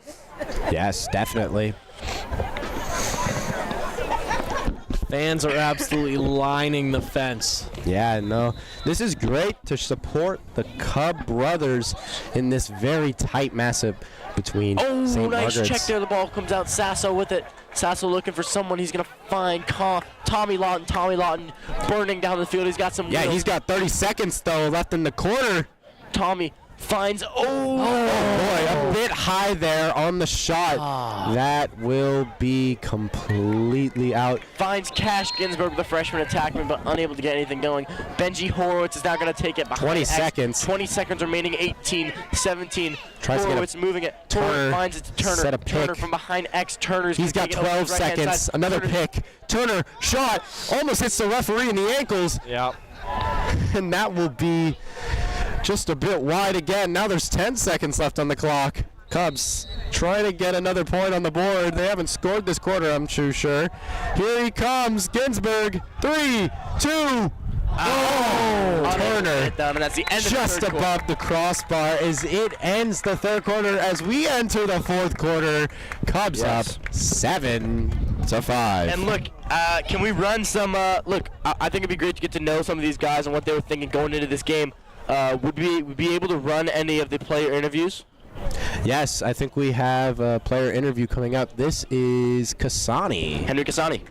Yes, definitely. Fans are absolutely lining the fence. Yeah, no. This is great to support the Cub brothers in this very tight matchup between Oh, St. nice Margaret's. check there. The ball comes out. Sasso with it. Sasso looking for someone. He's going to find Tommy Lawton. Tommy Lawton burning down the field. He's got some. Yeah, he's got 30 seconds, though, left in the corner. Tommy finds. Oh, boy, a bit high there on the shot. That will be completely out. Finds Cash Ginsburg, the freshman attackman, but unable to get anything going. Benji Horowitz is now going to take it behind 20 X. seconds. 20 seconds remaining. 18, 17. Tries to get a Horowitz moving it. Turner. Horowitz finds it to Turner. Set a Turner pick. from behind X. Turner's He's got 12 seconds. Another pick. Turner, shot, almost hits the referee in the ankles. Yep. And that will be just a bit wide again. Now there's 10 seconds left on the clock. Cubs trying to get another point on the board. They haven't scored this quarter, I'm too sure. Here he comes, Ginsburg. 3, 2. Oh, Turner And that's the end just of the third above quarter. the crossbar as it ends the third quarter. As we enter the fourth quarter, Cubs up 7-5. And look, can we run some? Look, I think it'd be great to get to know some of these guys and what they were thinking going into this game. Would we be able to run any of the player interviews? Yes, I think we have a player interview coming up. This is Kasani. Henry Kasani.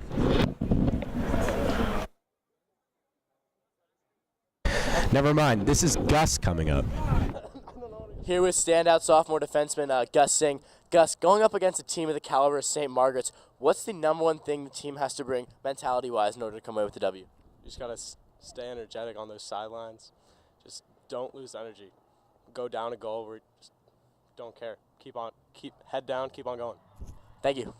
Never mind. This is Gus coming up. Here with standout sophomore defenseman Gus Singh. Gus, going up against a team of the caliber of St. Margaret's, what's the number one thing the team has to bring mentality-wise in order to come away with the W? You just got to stay energetic on those sidelines. Just don't lose energy. Go down a goal where you just don't care. Keep head down, keep on going. Thank you.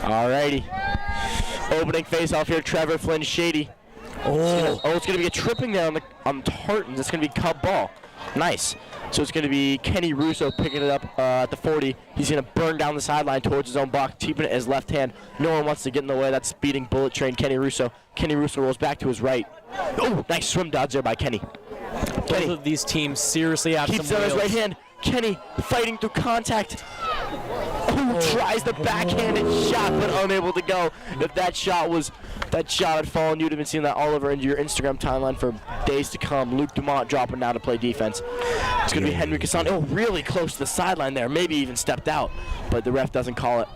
Alrighty. Opening face-off here, Trevor Flynn Shady. It's gonna be a tripping there on Tartans. It's gonna be Cub ball. Nice. So it's gonna be Kenny Russo picking it up at the 40. He's gonna burn down the sideline towards his own box, keeping it his left hand. No one wants to get in the way. That's speeding bullet train Kenny Russo. Kenny Russo rolls back to his right. Oh, nice swim dodge there by Kenny. Both of these teams seriously have Keeps some it on his wheels. right hand. Kenny fighting through contact. tries the backhanded shot, but unable to go. If that shot had fallen, you'd have been seeing that all over your Instagram timeline for days to come. Luke Dumont dropping down to play defense. It's going to be Henry Casani. Oh, really close to the sideline there. Maybe even stepped out, but the ref doesn't call it.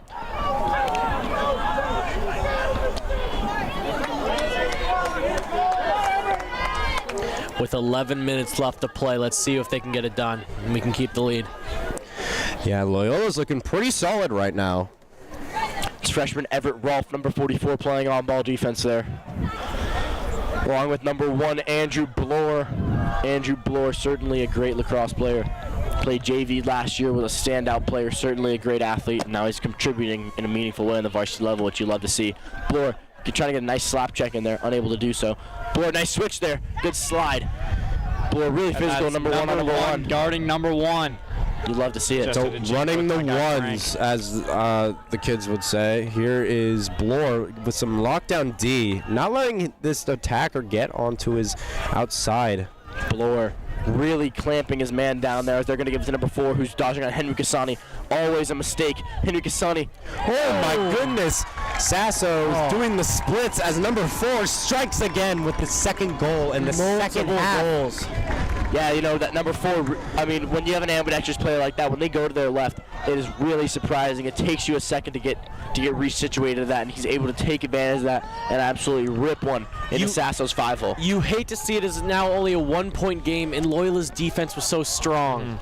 With 11 minutes left to play, let's see if they can get it done and we can keep the lead. Yeah, Loyola's looking pretty solid right now. It's freshman Everett Rolfe, number 44, playing on-ball defense there. Along with number 1, Andrew Bloor. Andrew Bloor, certainly a great lacrosse player. Played JV last year, was a standout player, certainly a great athlete, and now he's contributing in a meaningful way on the varsity level, which you love to see. Bloor trying to get a nice slap check in there, unable to do so. Bloor, nice switch there, good slide. Bloor really physical, number one. Guarding number 1. You love to see it. So running the ones, as the kids would say. Here is Bloor with some lockdown D, not letting this attacker get onto his outside. Bloor really clamping his man down there as they're going to give it to number 4, who's dodging on Henry Casani. Always a mistake. Henry Casani. Oh my goodness. Sasso doing the splits as number 4 strikes again with the second goal in the second half. Goals. Yeah, you know, that number 4, I mean, when you have an ambidextrous player like that, when they go to their left, it is really surprising. It takes you a second to get resituated to that, and he's able to take advantage of that and absolutely rip one into Sasso's 5-hole. You hate to see it as now only a 1-point game, and Loyola's defense was so strong.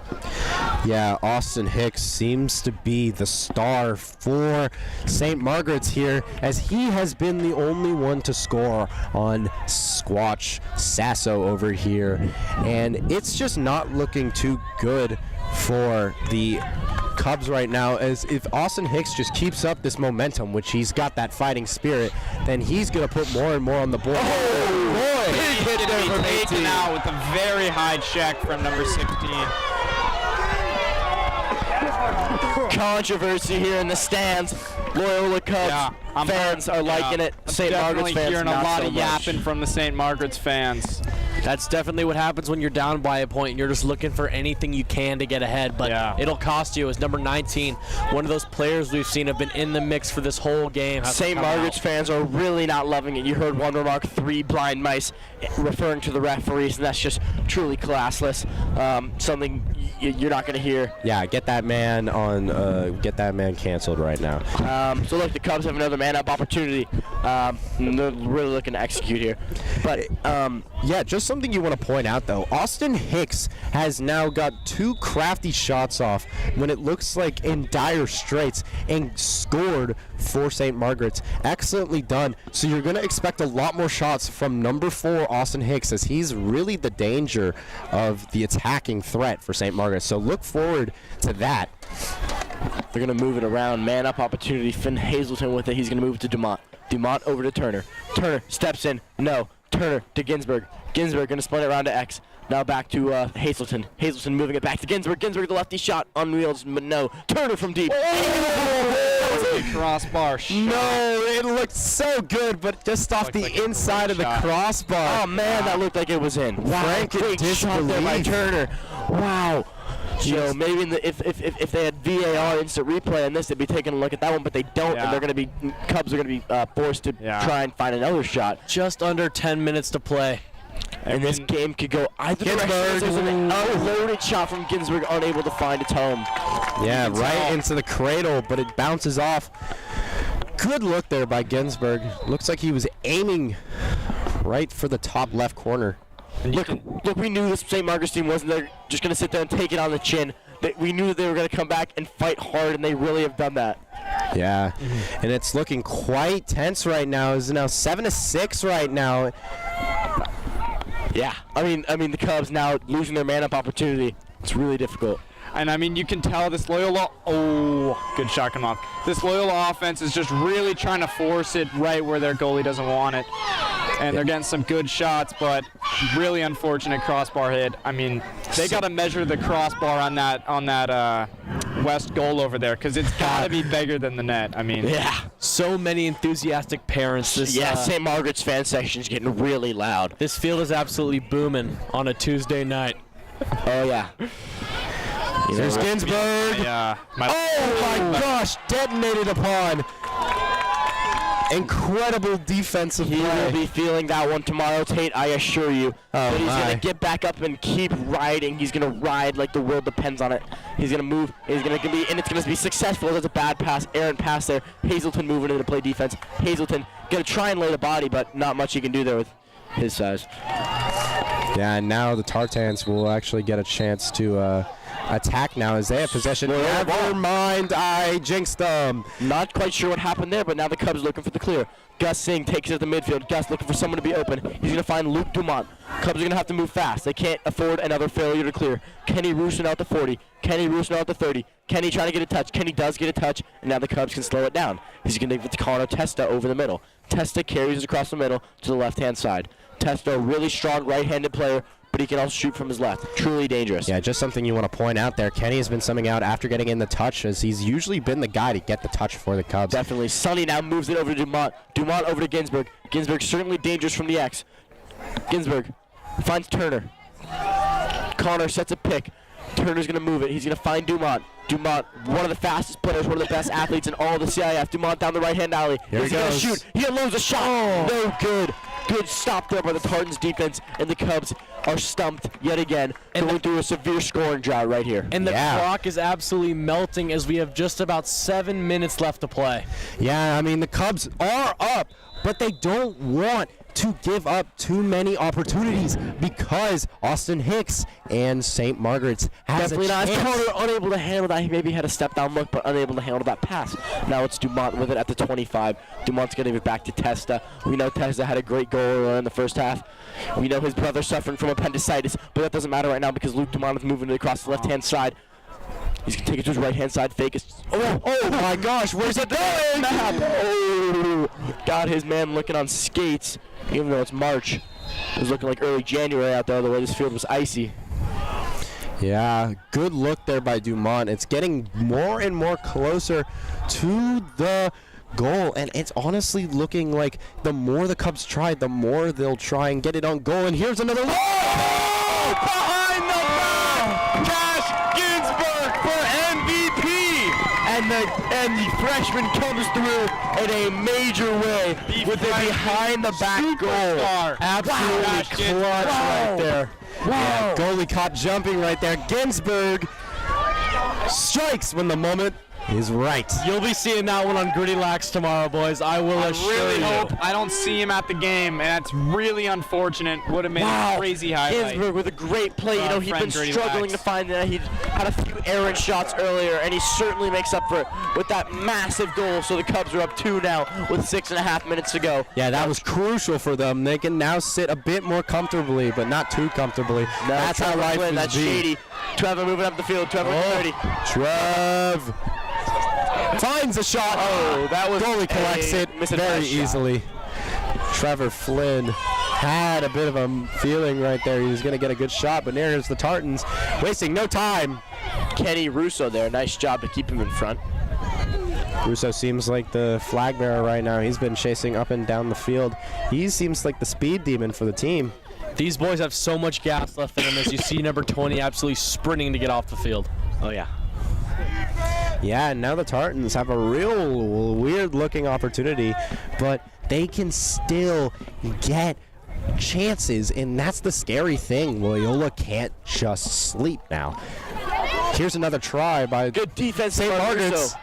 Yeah, Austin Hicks seems to be the star for St. Margaret's here, as he has been the only one to score on Squatch Sasso over here. And it's just not looking too good for the Cubs right now, as if Austin Hicks just keeps up this momentum, which he's got that fighting spirit, then he's going to put more and more on the board. Oh, boy! Big hit to be taken out with a very high check from number 16. Controversy here in the stands. Loyola Cubs fans are liking it. St. Margaret's fans hearing not a lot so of much. yapping from the St. Margaret's fans. That's definitely what happens when you're down by a point and you're just looking for anything you can to get ahead, but it'll cost you. As number 19, one of those players we've seen have been in the mix for this whole game. St. Margaret's fans are really not loving it. You heard one remark, 3 blind mice, referring to the referees, and that's just truly classless. Something you're not going to hear. Yeah, get that man canceled right now. So look, the Cubs have another man-up opportunity. They're really looking to execute here. But yeah, just something you want to point out though. Austin Hicks has now got 2 crafty shots off when it looks like in dire straits and scored for St. Margaret's. Excellently done. So you're going to expect a lot more shots from number 4 Austin Hicks, as he's really the danger of the attacking threat for St. Margaret's. So look forward to that. They're going to move it around. Man-up opportunity. Finn Hazelton with it. He's going to move it to Dumont. Dumont over to Turner. Turner steps in. No. Turner to Ginsburg. Ginsburg going to split it around to X. Now back to Hazelton. Hazelton moving it back to Ginsburg. Ginsburg, the lefty shot on wheels, but no. Turner from deep. Crossbar shot. No, it looked so good, but just off the inside of the crossbar. Oh, man, that looked like it was in. Wow, great shot there by Turner. Wow. You know, maybe if they had VAR instant replay on this, they'd be taking a look at that one, but they don't, and they're going to be Cubs are going to be forced to try and find another shot. Just under 10 minutes to play. And this game could go either direction. There's an unloaded shot from Ginsburg, unable to find its home. Yeah, right into the cradle, but it bounces off. Good look there by Ginsburg. Looks like he was aiming right for the top left corner. Look, we knew this St. Margaret's team wasn't there just going to sit there and take it on the chin. We knew that they were going to come back and fight hard, and they really have done that. Yeah, and it's looking quite tense right now. It's now 7-6 right now. Yeah, I mean the Cubs now losing their man-up opportunity. It's really difficult. And I mean, you can tell this Loyola, good shot come off. This Loyola offense is just really trying to force it right where their goalie doesn't want it. And they're getting some good shots, but really unfortunate crossbar hit. I mean, they got to measure the crossbar on that west goal over there, because it's got to be bigger than the net. I mean, so many enthusiastic parents. This St. Margaret's fan section is getting really loud. This field is absolutely booming on a Tuesday night. Oh yeah. There's Ginsburg. Oh my gosh, detonated upon. Incredible defensive play. He will be feeling that one tomorrow, Tate, I assure you. But he's going to get back up and keep riding. He's going to ride like the world depends on it. He's going to move. He's going to be, and it's going to be successful. There's a bad pass, errant pass there. Hazelton moving in to play defense. Hazelton going to try and lay the body, but not much he can do there with his size. Yeah, and now the Tartans will actually get a chance to attack now as they have possession. Never mind, I jinxed them. Not quite sure what happened there, but now the Cubs looking for the clear. Gus Singh takes it to the midfield. Gus looking for someone to be open. He's going to find Luke Dumont. Cubs are going to have to move fast. They can't afford another failure to clear. Kenny Rusin out to 40. Kenny Rusin out to 30. Kenny trying to get a touch. Kenny does get a touch, and now the Cubs can slow it down. He's going to give it to Connor Testa over the middle. Testa carries across the middle to the left-hand side. Testa, a really strong right-handed player, but he can also shoot from his left. Truly dangerous. Yeah, just something you want to point out there. Kenny has been summing out after getting in the touch, as he's usually been the guy to get the touch for the Cubs. Definitely. Sonny now moves it over to Dumont. Dumont over to Ginsburg. Ginsburg certainly dangerous from the X. Ginsburg finds Turner. Connor sets a pick. Turner's going to move it. He's going to find Dumont. Dumont, one of the fastest players, one of the best athletes in all of the CIF. Dumont down the right-hand alley. Here He's he going to goes. shoot. He unloads a shot. No good. Good stop there by the Tartans defense, and the Cubs are stumped yet again, going through a severe scoring drought right here. And the clock is absolutely melting as we have just about 7 minutes left to play. Yeah, I mean, the Cubs are up, but they don't want to give up too many opportunities because Austin Hicks and St. Margaret's has Definitely a not. chance. Connor unable to handle that. He maybe had a step down look, but unable to handle that pass. Now it's Dumont with it at the 25. Dumont's going to give it back to Testa. We know Testa had a great goal in the first half. We know his brother suffering from appendicitis, but that doesn't matter right now because Luke Dumont is moving it across the left-hand side. He's going to take it to his right-hand side, fake it. Oh my gosh, where's it going? Oh, got his man looking on skates, even though it's March. It was looking like early January out there, the way this field was icy. Yeah, good look there by Dumont. It's getting more and more closer to the goal, and it's honestly looking like the more the Cubs try, the more they'll try and get it on goal. And here's another look. Oh! Behind the back! Cash Ginsburg for MVP! And the freshman comes through in a major way with a behind the back goal. Absolutely clutch right there. Yeah, goalie caught jumping right there. Ginsburg strikes when the moment is right. You'll be seeing that one on Gritty Lax tomorrow, boys. I will assure really you. hope I don't see him at the game, and that's really unfortunate. Would have made a crazy highlight. Ginsburg with a great play. You know, he'd been struggling to find that. He had a few errant shots earlier, and he certainly makes up for it with that massive goal. So the Cubs are up 2 now with 6.5 minutes to go. Yeah, that was crucial for them. They can now sit a bit more comfortably, but not too comfortably. That's how life is. That's shady. Trevor moving up the field. Trevor 30. Trev finds a shot. Oh, that was goalie collects it very easily. Trevor Flynn had a bit of a feeling right there. He was going to get a good shot, but there's the Tartans wasting no time. Kenny Russo there. Nice job to keep him in front. Russo seems like the flag bearer right now. He's been chasing up and down the field. He seems like the speed demon for the team. These boys have so much gas left in them as you see number 20 absolutely sprinting to get off the field. Oh, yeah. Yeah, and now the Tartans have a real weird-looking opportunity, but they can still get chances, and that's the scary thing. Loyola can't just sleep now. Here's another try by good defense, St. Margaret's.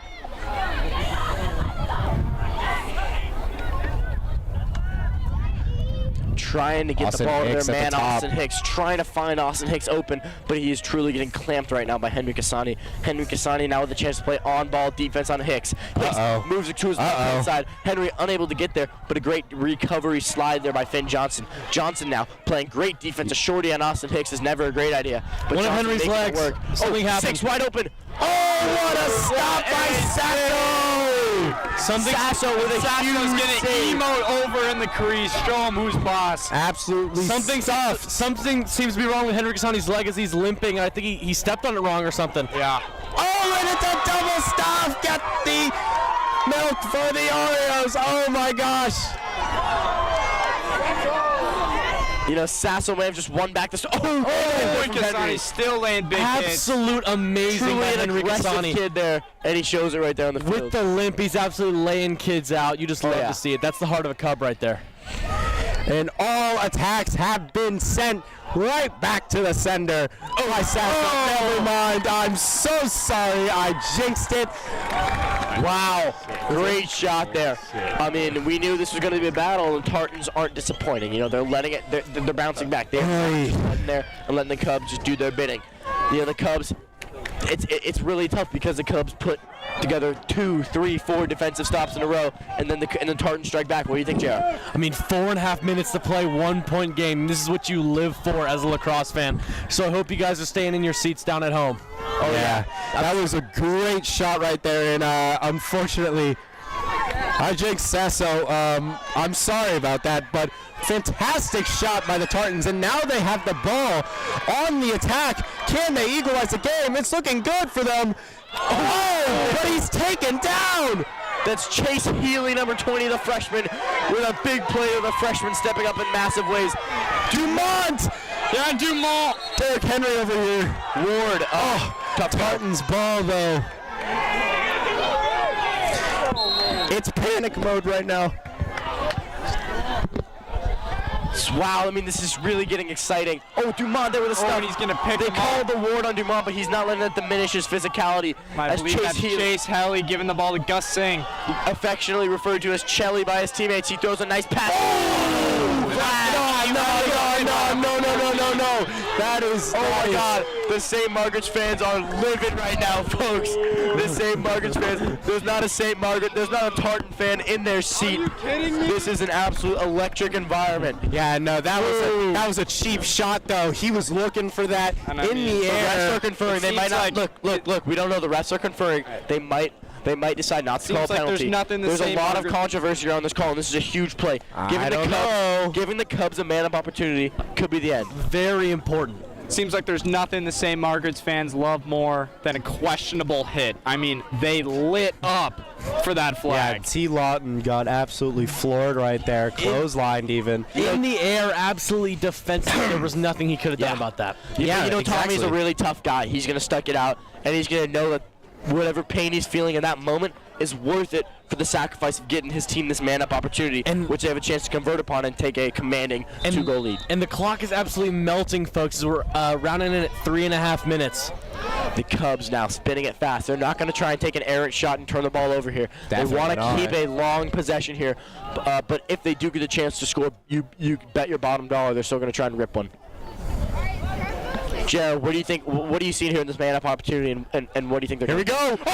Trying to get Austin the ball to Hicks their at man, the top. Austin Hicks, trying to find Austin Hicks open, but he is truly getting clamped right now by Henry Cassani. Henry Cassani now with the chance to play on-ball defense on Hicks. Hicks moves it to his left-hand side. Henry unable to get there, but a great recovery slide there by Finn Johnson. Johnson now playing great defense. A shorty on Austin Hicks is never a great idea. But One of Johnson Henry's making it legs. work. Something happened. Six wide open. Oh, what a stop by Sasso! Sasso with a Sasso's huge gonna save. emote over in the crease. Show him who's boss. Absolutely. Something seems to be wrong with Henry Cassani's leg as he's limping. I think he stepped on it wrong or something. Yeah. Oh, and it's a double stop. Get the milk for the Oreos. Oh my gosh. You know, Sasso may have just won back this. Kasani's still laying big hits. Absolute amazing Truly by an Henry aggressive Kasani. kid there, and he shows it right there on the field. With the limp, he's absolutely laying kids out. You just love to see it. That's the heart of a Cub right there. And all attacks have been sent right back to the sender. Never mind. I'm so sorry. I jinxed it. Wow, great shot there. I mean, we knew this was going to be a battle, and Tartans aren't disappointing. You know, they're letting it. They're bouncing back. They're letting there and letting the Cubs just do their bidding. You know, the Cubs. It's really tough because the Cubs put together 2, 3, 4 defensive stops in a row, and then the Tartans strike back. What do you think, JR? I mean, 4.5 minutes to play, 1-point game. This is what you live for as a lacrosse fan. So I hope you guys are staying in your seats down at home. Oh yeah, that was a great shot right there, and unfortunately, I jinxed Sasso. I'm sorry about that, but fantastic shot by the Tartans, and now they have the ball on the attack. Can they equalize the game? It's looking good for them. Oh, but he's taken down. That's Chase Healy, number 20, the freshman, with a big play of the freshman stepping up in massive ways. Dumont! Yeah, Dumont! Derrick Henry over here. Ward. Tough Tartans ball, though. It's panic mode right now. Wow, I mean, this is really getting exciting. Oh, Dumont there with a stop. And he's going to pick They him called up. the ward on Dumont, but he's not letting it diminish his physicality. I believe that's Chase Helly giving the ball to Gus Singh. Affectionately referred to as Chelly by his teammates. He throws a nice pass. No. That is. Oh my God. The St. Margaret's fans are livid right now, folks. The St. Margaret's fans. There's not a St. Margaret. There's not a Tartan fan in their seat. Are you kidding me? This is an absolute electric environment. Yeah, no, that was a cheap shot, though. He was looking for that in the The air. refs are conferring. They might not. Look. We don't know. The refs are conferring. They might decide not to call a penalty. There's nothing There's a lot of controversy around this call, and this is a huge play. Giving the Cubs a man-up opportunity could be the end. Very important. Seems like there's nothing the St. Margaret's fans love more than a questionable hit. I mean, they lit up for that flag. Yeah, T. Lawton got absolutely floored right there, clotheslined even. In the air, absolutely defensive. There was nothing he could have done about that. Yeah, you know, Tommy's a really tough guy. He's going to stuck it out, and he's going to know that whatever pain he's feeling in that moment is worth it for the sacrifice of getting his team this man-up opportunity, which they have a chance to convert upon and take a commanding 2-goal lead. And the clock is absolutely melting, folks, as we're rounding in at 3.5 minutes. The Cubs now spinning it fast. They're not going to try and take an errant shot and turn the ball over here. Definitely they want to not. keep a long possession here, but if they do get a chance to score, you bet your bottom dollar they're still going to try and rip one. Jared, what do you think? What do you see here in this man-up opportunity, and what do you think they're going to do? Here we go.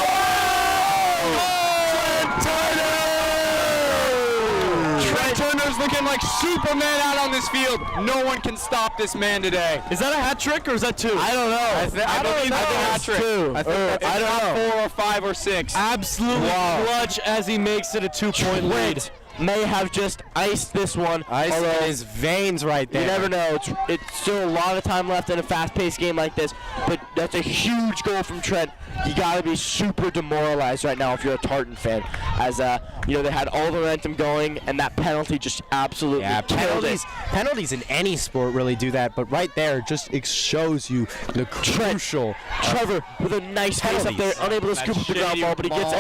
Trent Turner's looking like Superman out on this field. No one can stop this man today. Is that a hat trick or is that 2? I don't know. I think hat trick. I don't know. 4 or 5 or 6. Absolutely clutch as he makes it a 2-point lead. May have just iced this one. Ice in his veins right there. You never know. It's still a lot of time left in a fast-paced game like this, but that's a huge goal from Trent. You got to be super demoralized right now if you're a Tartan fan, as you know, they had all the momentum going, and that penalty just absolutely killed it. Penalties in any sport really do that, but right there just it shows you the crucial. Trevor with a nice face up there, unable to scoop up the ground ball, but he gets it.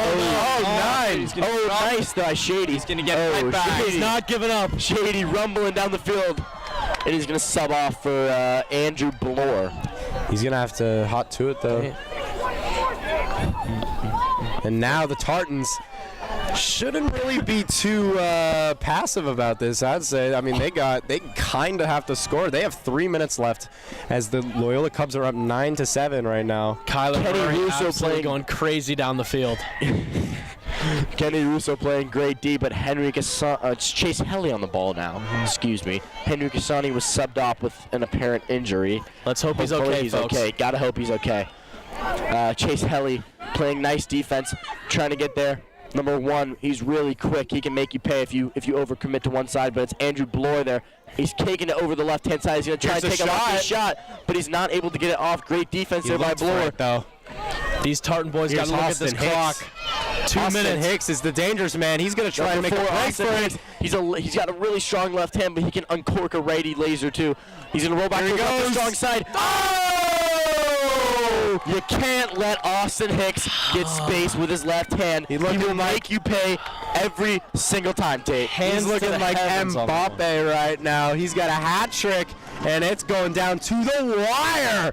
Nice. Nice by Shady. He's going to get right back. Shady. He's not giving up. Shady rumbling down the field, and he's going to sub off for Andrew Bloor. He's going to have to hot to it, though. And now the Tartans shouldn't really be too passive about this, I'd say. I mean, they kind of have to score. They have 3 minutes left as the Loyola Cubs are up 9-7 right now. Kenny Russo going crazy down the field. Kenny Russo playing great D, but it's Chase Helly on the ball now. Excuse me. Henry Kasani was subbed off with an apparent injury. Let's hope he's okay, folks. Okay. Gotta hope he's okay. Chase Helly playing nice defense, trying to get there. Number 1, he's really quick. He can make you pay if you overcommit to one side, but it's Andrew Bloor there. He's taking it over the left-hand side. He's going to try and take a lucky shot, but he's not able to get it off. Great defense there by Bloor. These Tartan boys got to look at this clock. Austin minutes. Hicks is the dangerous man. He's going to try to make a break Austin for Hicks. it. He's got a really strong left hand, but he can uncork a righty laser too. He's going to roll back Here he to the goes. strong side. Oh! You can't let Austin Hicks get space with his left hand. He will make you pay every single time, Tate. He's looking like Mbappe right now. He's got a hat trick, and it's going down to the wire.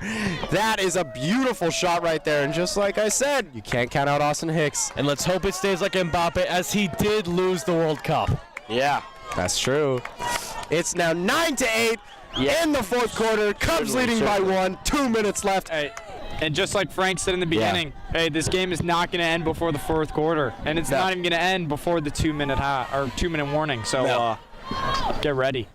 That is a beautiful shot right there, and just like I said, you can't count out Austin Hicks. And let's hope it stays like Mbappe, as he did lose the World Cup. Yeah. That's true. It's now 9-8 in the fourth quarter. Cubs leading by 1. 2 minutes left. Hey, and just like Frank said in the beginning, hey, this game is not going to end before the fourth quarter, and it's not even going to end before the 2 minute warning. So get ready.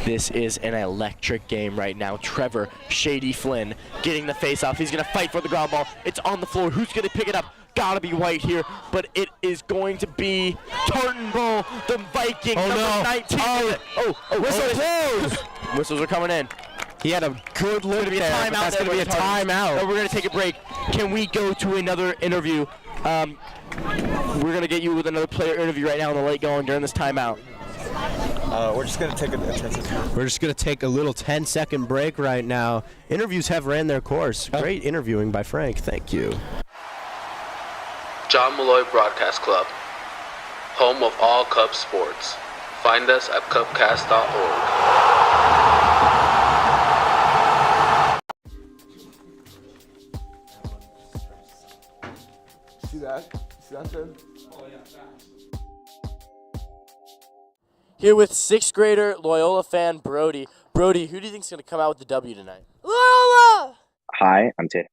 This is an electric game right now. Trevor Shady Flynn getting the face off. He's going to fight for the ground ball. It's on the floor. Who's going to pick it up? Gotta be White here, but it is going to be Tartan Bull, the Viking, number 19. Whistle blows! Whistles are coming in. He had a good look there, but that's going to be a timeout. We're going to take a break. Can we go to another interview? We're going to get you with another player interview right now on the late going during this timeout. We're just going to take a little 10-second break right now. Interviews have ran their course. Great interviewing by Frank. Thank you. John Malloy Broadcast Club, home of all Cubs sports. Find us at cubcast.org. See that? See that, dude? Here with 6th grader Loyola fan Brody. Brody, who do you think is going to come out with the W tonight? Loyola! Hi, I'm Tate.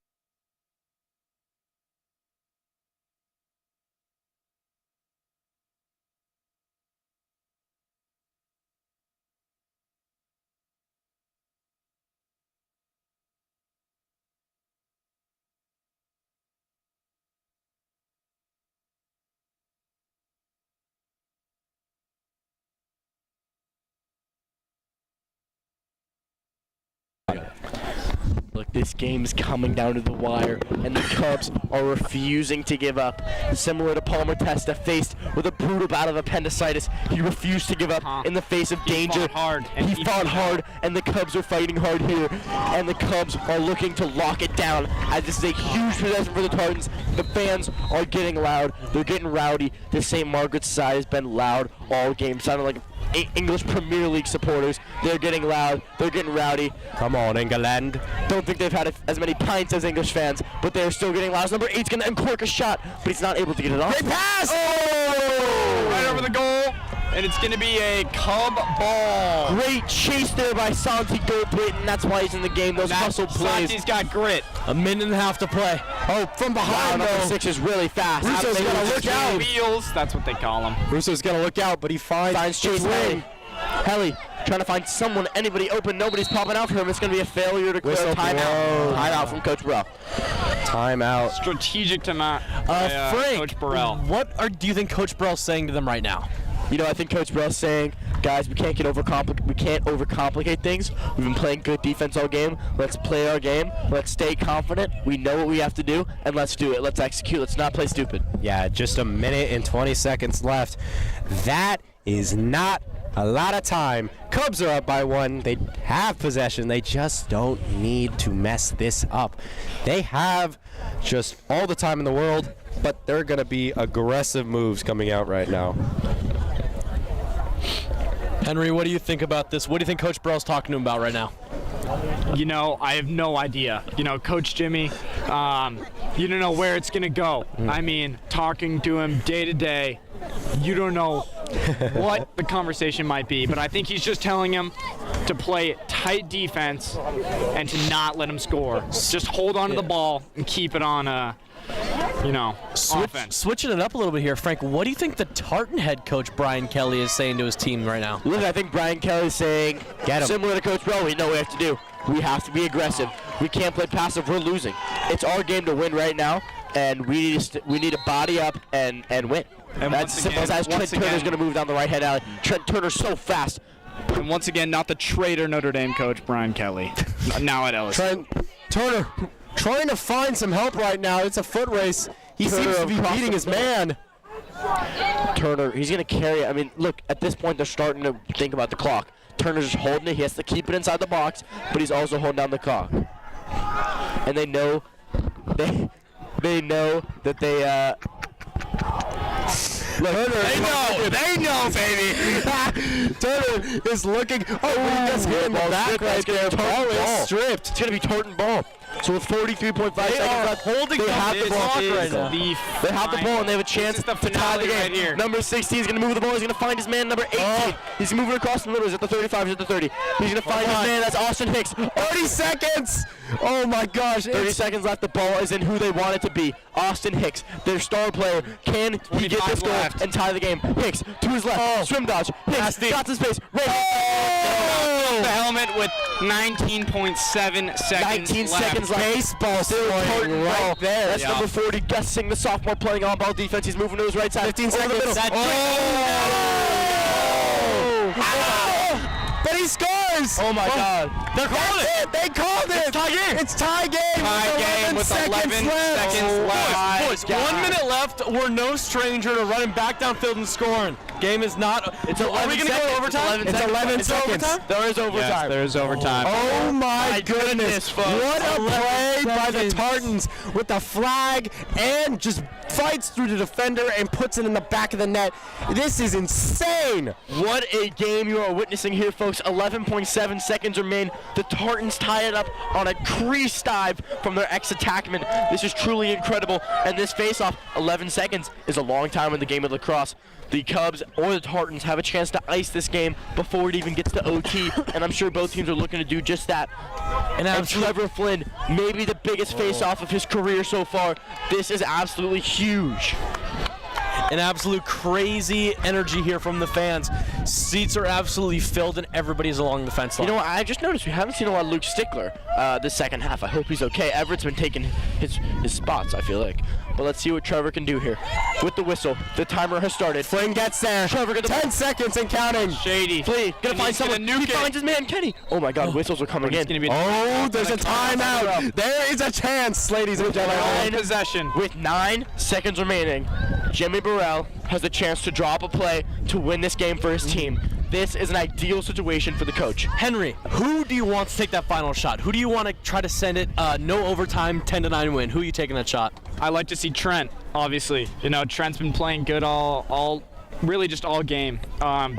Look, this game's coming down to the wire, and the Cubs are refusing to give up. Similar to Palmer Testa, faced with a brutal bout of appendicitis, he refused to give up in the face of danger. He fought hard, and the Cubs are fighting hard here, and the Cubs are looking to lock it down, as this is a huge possession for the Tartans. The fans are getting loud. They're getting rowdy. The St. Margaret's side has been loud all game, sounding like English Premier League supporters. They're getting loud. They're getting rowdy. Come on, England. Don't think they've had as many pints as English fans, but they're still getting loud. Number 8's going to uncork a shot, but he's not able to get it off. Great pass! Oh! Right over the goal, and it's going to be a Cub ball. Great chase there by Santi Goldbritton. That's why he's in the game. Those hustle plays. Santi's got grit. A minute and a half to play. Oh, from behind, number 6 is really fast. Russo's going to look out. Wheels, that's what they call him. Russo's going to look out, but he finds Chase Helly. Helly trying to find someone, anybody open. Nobody's popping out for him. It's going to be a failure to clear a timeout. Timeout from Coach Burrell. Timeout. Strategic timeout. Frank, Coach Burrell. What do you think Coach Burrell's saying to them right now? You know, I think Coach Burrell's saying, guys, we can't overcomplicate things. We've been playing good defense all game. Let's play our game. Let's stay confident. We know what we have to do, and let's do it. Let's execute. Let's not play stupid. Yeah, just a minute and 20 seconds left. That is not a lot of time. Cubs are up by 1. They have possession. They just don't need to mess this up. They have just all the time in the world, but they're going to be aggressive moves coming out right now. Henry, what do you think about this? What do you think Coach Burrell's talking to him about right now? You know, I have no idea. You know, Coach Jimmy, you don't know where it's going to go. I mean, talking to him day to day, you don't know what the conversation might be, but I think he's just telling him to play tight defense and to not let him score. Just hold on to the ball and keep it on offense. Switching it up a little bit here, Frank, what do you think the Tartan head coach Brian Kelly is saying to his team right now? Look, I think Brian Kelly is saying, similar to Coach Burrell, we know what we have to do. We have to be aggressive. We can't play passive. We're losing. It's our game to win right now, and we need to body up and win. And that's as simple as that. Trent Turner's going to move down the right-hand alley. Trent Turner's so fast. And once again, not the traitor Notre Dame coach, Brian Kelly, now at LSU. Trent Turner trying to find some help right now. It's a foot race. He seems to be beating his man. Turner, he's going to carry it. I mean, look, at this point, they're starting to think about the clock. Turner's just holding it. He has to keep it inside the box, but he's also holding down the clock. And they know that they They know, baby. Turner is looking. Oh, he gets hit in the back right there. Ball is stripped. It's going to be Torton ball. So with 43.5 seconds left, holding they have the ball right now. They have the ball and they have a chance to tie the game. Right here. Number 16 is going to move the ball. He's going to find his man, number 18. He's moving across the middle. He's at the 35. He's at the 30. He's going to find his man. That's Austin Hicks. 30 seconds. Oh, my gosh. 30 seconds left. The ball is in who they want it to be. Austin Hicks, their star player. Can he get this goal and tie the game? Hicks to his left. Swim dodge. Hicks got to space. The helmet with 19.7 seconds 19 seconds left. Baseball scoring right there. That's number 40, Gus the sophomore, playing on-ball defense. He's moving to his right side. 15 seconds. But he scores! Oh my God! They're calling it! They called it! It's tie game! It's tie game! Tie game with 11 seconds left. Boys, 1 minute left. We're no stranger to running back downfield and scoring. Game is not. It's Are we going to go overtime? It's 11 seconds. There is overtime. Yes, there is overtime. Oh my goodness, folks. What a play by the Tartans with the flag and just fights through the defender and puts it in the back of the net. This is insane. What a game you are witnessing here, folks. 11.7 seconds remain. The Tartans tie it up on a crease dive from their ex-attackman. This is truly incredible. And this face-off, 11 seconds, is a long time in the game of lacrosse. The Cubs or the Tartans have a chance to ice this game before it even gets to OT, and I'm sure both teams are looking to do just that. And Trevor Flynn, maybe the biggest face-off of his career so far. This is absolutely huge. An absolute crazy energy here from the fans. Seats are absolutely filled and everybody's along the fence line. You know what, I just noticed we haven't seen a lot of Luke Stickler this second half. I hope he's okay. Everett's been taking his spots, I feel like. But let's see what Trevor can do here. With the whistle, the timer has started. Flynn gets there. Trevor gets 10 seconds and counting. Shady. Flynn gonna find someone. He finds his man, Kenny. Oh my God, whistles are coming in. Oh, there's a timeout. There is a chance, ladies and gentlemen. Possession. With 9 seconds remaining, Jimmy Burrell has the chance to drop a play to win this game for his team. This is an ideal situation for the coach. Henry, who do you want to take that final shot? Who do you want to try to send it no overtime, 10-9 win? Who are you taking that shot? I like to see Trent, obviously. You know, Trent's been playing good all really just all game.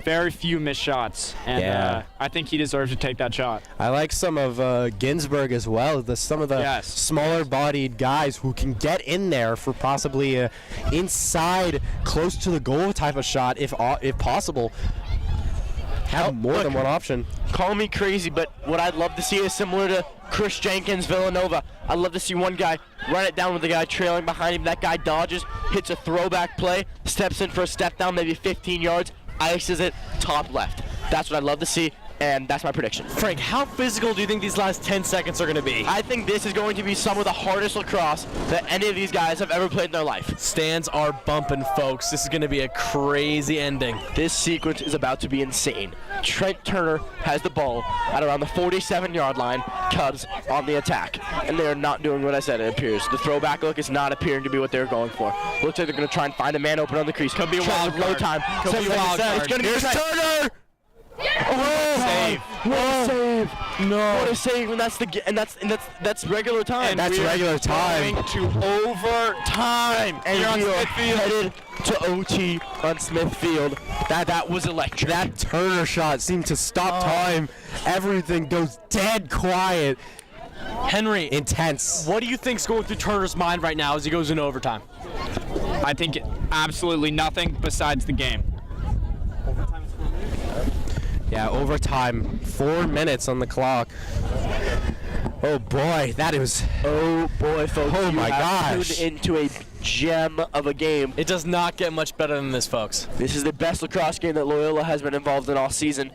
Very few missed shots, and I think he deserves to take that shot. I like some of Ginsburg as well. Some of the smaller-bodied guys who can get in there for possibly a inside, close to the goal type of shot, if possible. Have more than one option. Call me crazy, but what I'd love to see is similar to Chris Jenkins, Villanova. I'd love to see one guy run it down with the guy trailing behind him. That guy dodges, hits a throwback play, steps in for a step down, maybe 15 yards, ices it, top left. That's what I'd love to see, and that's my prediction. Frank, how physical do you think these last 10 seconds are going to be? I think this is going to be some of the hardest lacrosse that any of these guys have ever played in their life. Stands are bumping, folks. This is going to be a crazy ending. This sequence is about to be insane. Trent Turner has the ball at around the 47-yard line. Cubs on the attack, and they are not doing what I said, it appears. The throwback look is not appearing to be what they're going for. Looks like they're going to try and find a man open on the crease. Could be a wild low card. time. Could be a wild card. It's going to be Turner! Save! What a save! No! What a save! And that's regular time. That's regular time. Going to overtime. And You're on we are Smithfield. headed to OT on Smithfield. That was electric. That Turner shot seemed to stop time. Everything goes dead quiet. Henry, intense. What do you think's going through Turner's mind right now as he goes into overtime? I think absolutely nothing besides the game. Yeah, overtime. 4 minutes on the clock. Oh boy, that is. Oh boy, folks! Oh my gosh! Tuned into a gem of a game. It does not get much better than this, folks. This is the best lacrosse game that Loyola has been involved in all season.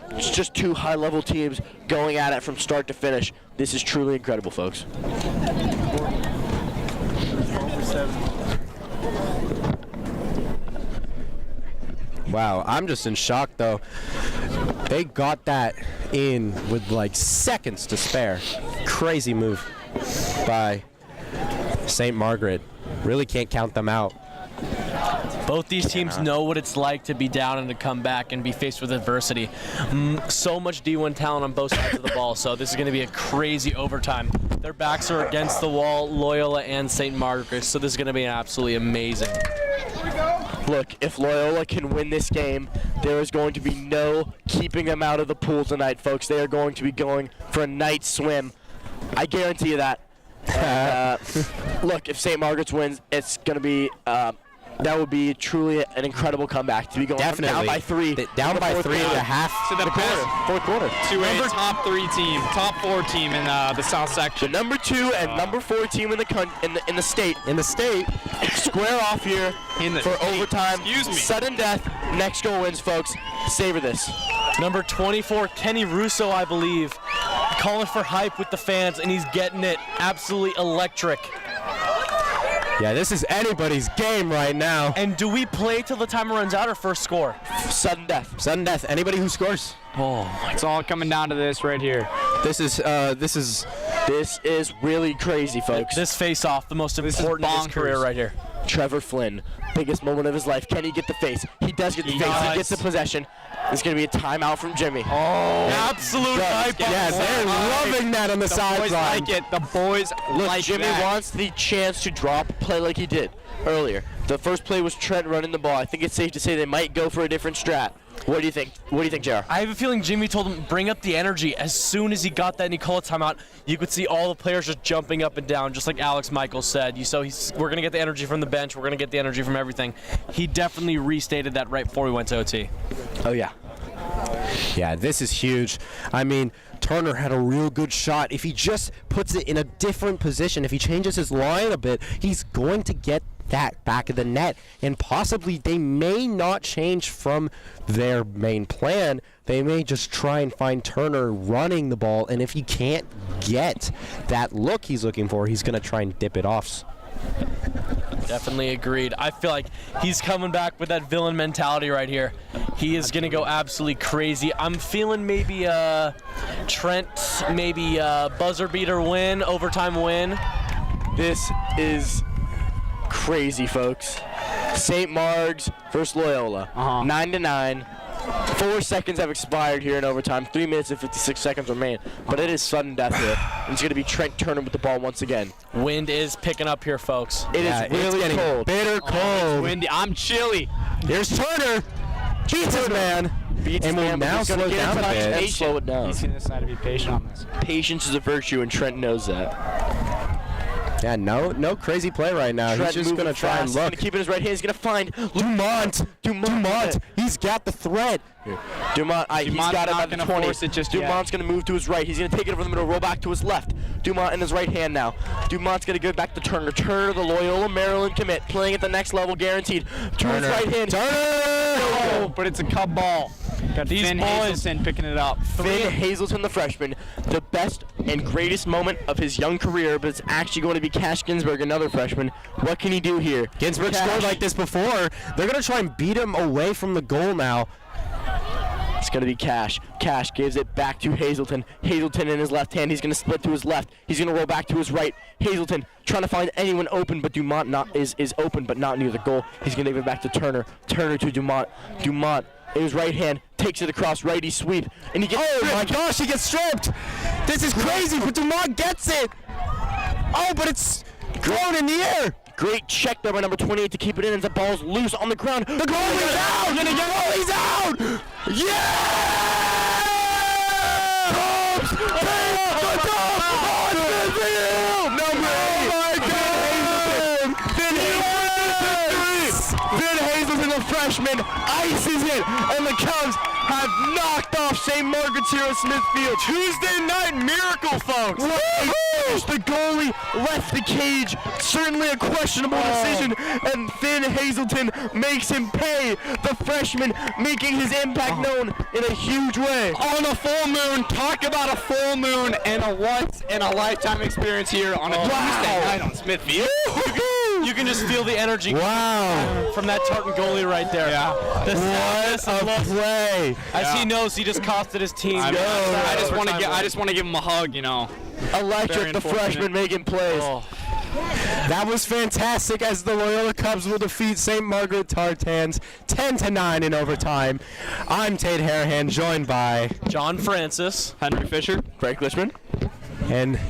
It's just two high-level teams going at it from start to finish. This is truly incredible, folks. Wow, I'm just in shock though. They got that in with like seconds to spare. Crazy move by St. Margaret. really can't count them out. Both these teams know what it's like to be down and to come back and be faced with adversity. So much D1 talent on both sides of the ball, so this is going to be a crazy overtime. Their backs are against the wall, Loyola and St. Margaret, so this is going to be absolutely amazing. Look, if Loyola can win this game, there is going to be no keeping them out of the pool tonight, folks. They are going to be going for a night swim. I guarantee you that. Look, if St. Margaret's wins, it's going to be that would be truly an incredible comeback to be going from down by 3. Down by 3 at the half. So the fourth quarter. To a top 3 team, top 4 team in the South section. The number 2 and number 4 team in the state. In the state. Square off here for overtime. Excuse me. Sudden death. Next goal wins, folks. Savor this. Number 24, Kenny Russo, I believe, calling for hype with the fans, and he's getting it absolutely electric. Yeah, this is anybody's game right now. And do we play till the timer runs out or first score? Sudden death. Sudden death. Anybody who scores. Oh, it's all coming down to this right here. This is really crazy, folks. This face-off, the most important of his career right here. Trevor Flynn, biggest moment of his life. Can he get the face? He does get the face. He gets the possession. There's going to be a timeout from Jimmy. Oh, absolute hype. Yeah, they're loving that on the sideline. The boys like it. The boys like Jimmy that. wants the chance to drop a play like he did earlier. The first play was Trent running the ball. I think it's safe to say they might go for a different strat. What do you think? What do you think, JR? I have a feeling Jimmy told him bring up the energy. As soon as he got that and he called a timeout, you could see all the players just jumping up and down, just like Alex Michaels said. We're going to get the energy from the bench. We're going to get the energy from everything. He definitely restated that right before we went to OT. Oh, yeah. Yeah, this is huge. I mean, Turner had a real good shot. If he just puts it in a different position, if he changes his line a bit, he's going to get that back of the net. And possibly they may not change from their main plan. They may just try and find Turner running the ball. And if he can't get that look he's looking for, he's going to try and dip it off. Definitely agreed. I feel like he's coming back with that villain mentality right here. He is going to go absolutely crazy. I'm feeling maybe Trent, maybe buzzer beater win, overtime win. This is crazy, folks. St. Marg's versus Loyola. 9-9. 4 seconds have expired here in overtime. 3 minutes and 56 seconds remain. But it is sudden death here. It's going to be Trent Turner with the ball once again. Wind is picking up here, folks. It is really cold. Bitter cold. It's windy. I'm chilly. Here's Turner. Beats his man. And will now slow it down a bit. And slow it down. He's going to decide to be patient on this. Patience is a virtue, and Trent knows that. Yeah, no crazy play right now. Trent He's just going to try and He's look. going to keep it in his right hand. He's going to find Dumont. He's got the threat. Dumont, he's got it not at the gonna 20. force it just Dumont's going to move to his right. He's going to take it over the middle, roll back to his left. Dumont in his right hand now. Dumont's going to go back to Turner. Turner, the Loyola Maryland commit, playing at the next level, guaranteed. Turner's right hand. Turner! Oh, but it's a cub ball. Got These Finn boys Hazelton picking it up. Finn Hazelton, the freshman, the best and greatest moment of his young career, but it's actually going to be Cash Ginsburg, another freshman. What can he do here? Ginsburg scored like this before. They're going to try and beat him away from the goal now. It's going to be Cash. Cash gives it back to Hazelton. Hazelton in his left hand. He's going to split to his left. He's going to roll back to his right. Hazelton trying to find anyone open, but Dumont is open, but not near the goal. He's going to give it back to Turner. Turner to Dumont. Dumont in his right hand takes it across, righty sweep, and he gets stripped. My gosh, he gets stripped. This is crazy, but Dumont gets it. Oh, but it's thrown in the air. Great check there by number 28 to keep it in, and the ball's loose on the ground. The goalie's out. Goalie's out. Yeah! Cubs take the top on the field. Number 8. Finn Hazelton, the freshman, ices it, and the Cubs have knocked off St. Margaret's here at Smithfield. Tuesday night miracle, folks. The goalie left the cage. Certainly a questionable decision, and Finn Hazelton makes him pay. The freshman making his impact known in a huge way. On a full moon, talk about a full moon and a once-in-a-lifetime experience here on a Tuesday night on Smithfield. You can just feel the energy from that Tartan goalie right there. Yeah. What a play. As he knows, he just costed his team. I just want to give him a hug, you know. Electric, the freshman making plays. That was fantastic as the Loyola Cubs will defeat St. Margaret Tartans 10-9 in overtime. I'm Tate Harahan, joined by John Francis, Henry Fisher, Frank Lishman, and